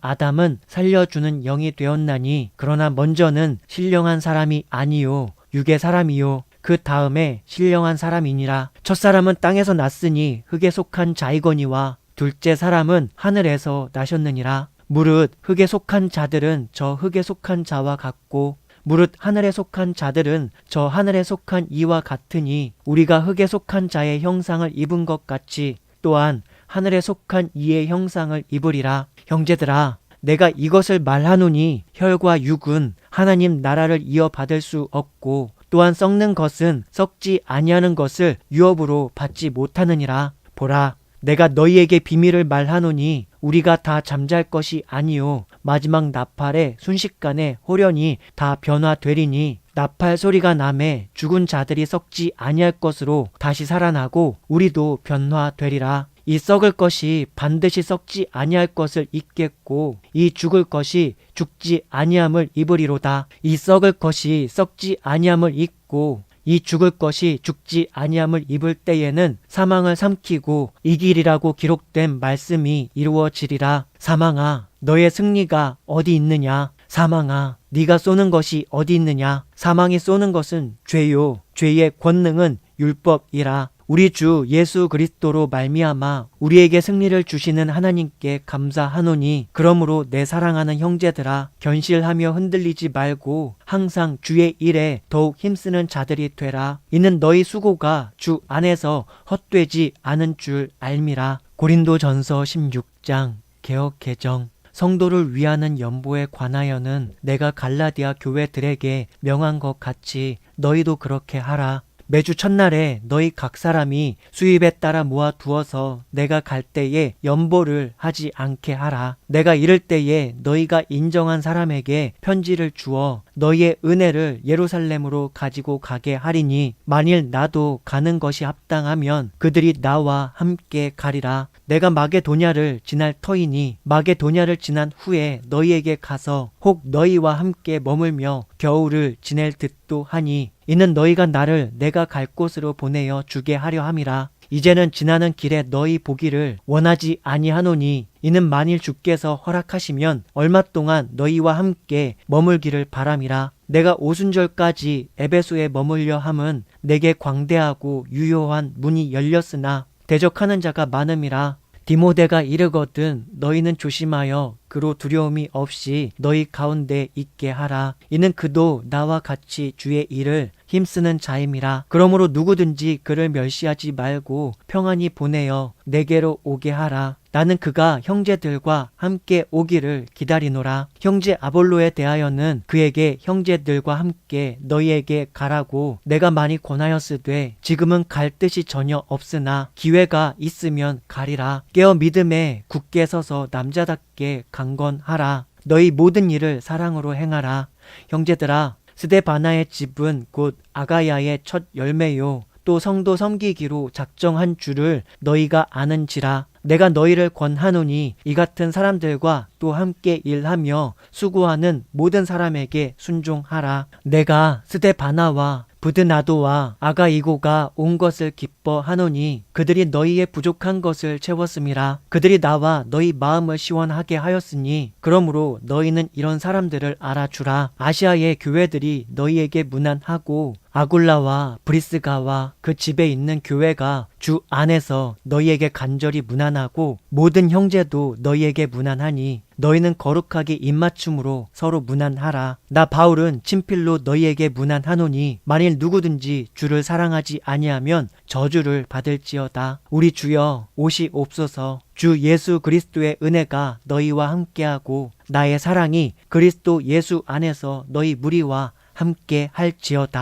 아담은 살려주는 영이 되었나니 그러나 먼저는 신령한 사람이 아니요 육의 사람이요 그 다음에 신령한 사람이니라. 첫사람은 땅에서 났으니 흙에 속한 자이거니와 둘째 사람은 하늘에서 나셨느니라. 무릇 흙에 속한 자들은 저 흙에 속한 자와 같고 무릇 하늘에 속한 자들은 저 하늘에 속한 이와 같으니 우리가 흙에 속한 자의 형상을 입은 것 같이 또한 하늘에 속한 이의 형상을 입으리라. 형제들아 내가 이것을 말하노니 혈과 육은 하나님 나라를 이어받을 수 없고 또한 썩는 것은 썩지 아니하는 것을 유업으로 받지 못하느니라. 보라 내가 너희에게 비밀을 말하노니 우리가 다 잠잘 것이 아니요 마지막 나팔에 순식간에 호련히 다 변화되리니 나팔 소리가 나매 죽은 자들이 썩지 아니할 것으로 다시 살아나고 우리도 변화되리라. 이 썩을 것이 반드시 썩지 아니할 것을 입겠고 이 죽을 것이 죽지 아니함을 입으리로다. 이 썩을 것이 썩지 아니함을 입고 이 죽을 것이 죽지 아니함을 입을 때에는 사망을 삼키고 이기리라고 기록된 말씀이 이루어지리라. 사망아 너의 승리가 어디 있느냐? 사망아 네가 쏘는 것이 어디 있느냐? 사망이 쏘는 것은 죄요 죄의 권능은 율법이라. 우리 주 예수 그리스도로 말미암아 우리에게 승리를 주시는 하나님께 감사하노니 그러므로 내 사랑하는 형제들아 견실하며 흔들리지 말고 항상 주의 일에 더욱 힘쓰는 자들이 되라. 이는 너희 수고가 주 안에서 헛되지 않은 줄 알미라. 고린도전서 16장 개역 개정. 성도를 위하는 연보에 관하여는 내가 갈라디아 교회들에게 명한 것 같이 너희도 그렇게 하라. 매주 첫날에 너희 각 사람이 수입에 따라 모아두어서 내가 갈 때에 연보를 하지 않게 하라. 내가 이럴 때에 너희가 인정한 사람에게 편지를 주어 너희의 은혜를 예루살렘으로 가지고 가게 하리니 만일 나도 가는 것이 합당하면 그들이 나와 함께 가리라. 내가 마게도냐를 지날 터이니 마게도냐를 지난 후에 너희에게 가서 혹 너희와 함께 머물며 겨울을 지낼 듯도 하니 이는 너희가 나를 내가 갈 곳으로 보내어 주게 하려 함이라. 이제는 지나는 길에 너희 보기를 원하지 아니하노니 이는 만일 주께서 허락하시면 얼마 동안 너희와 함께 머물기를 바람이라. 내가 오순절까지 에베소에 머물려 함은 내게 광대하고 유효한 문이 열렸으나 대적하는 자가 많음이라. 디모데가 이르거든 너희는 조심하여 그로 두려움이 없이 너희 가운데 있게 하라. 이는 그도 나와 같이 주의 일을 힘쓰는 자임이라. 그러므로 누구든지 그를 멸시하지 말고 평안히 보내어 내게로 오게 하라. 나는 그가 형제들과 함께 오기를 기다리노라. 형제 아볼로에 대하여는 그에게 형제들과 함께 너희에게 가라고 내가 많이 권하였으되 지금은 갈 뜻이 전혀 없으나 기회가 있으면 가리라. 깨어 믿음에 굳게 서서 남자답게 강건하라. 너희 모든 일을 사랑으로 행하라. 형제들아 스데바나의 집은 곧 아가야의 첫 열매요 또 성도 섬기기로 작정한 줄을 너희가 아는지라. 내가 너희를 권하노니 이 같은 사람들과 또 함께 일하며 수고하는 모든 사람에게 순종하라. 내가 스데바나와 부드나도와 아가이고가 온 것을 기뻐하노니 그들이 너희의 부족한 것을 채웠음이라. 그들이 나와 너희 마음을 시원하게 하였으니 그러므로 너희는 이런 사람들을 알아주라. 아시아의 교회들이 너희에게 무난하고 아굴라와 브리스가와 그 집에 있는 교회가 주 안에서 너희에게 간절히 문안하고 모든 형제도 너희에게 문안하니 너희는 거룩하게 입맞춤으로 서로 문안하라. 나 바울은 친필로 너희에게 문안하노니 만일 누구든지 주를 사랑하지 아니하면 저주를 받을지어다. 우리 주여 오시옵소서. 주 예수 그리스도의 은혜가 너희와 함께하고 나의 사랑이 그리스도 예수 안에서 너희 무리와 함께 할지어다.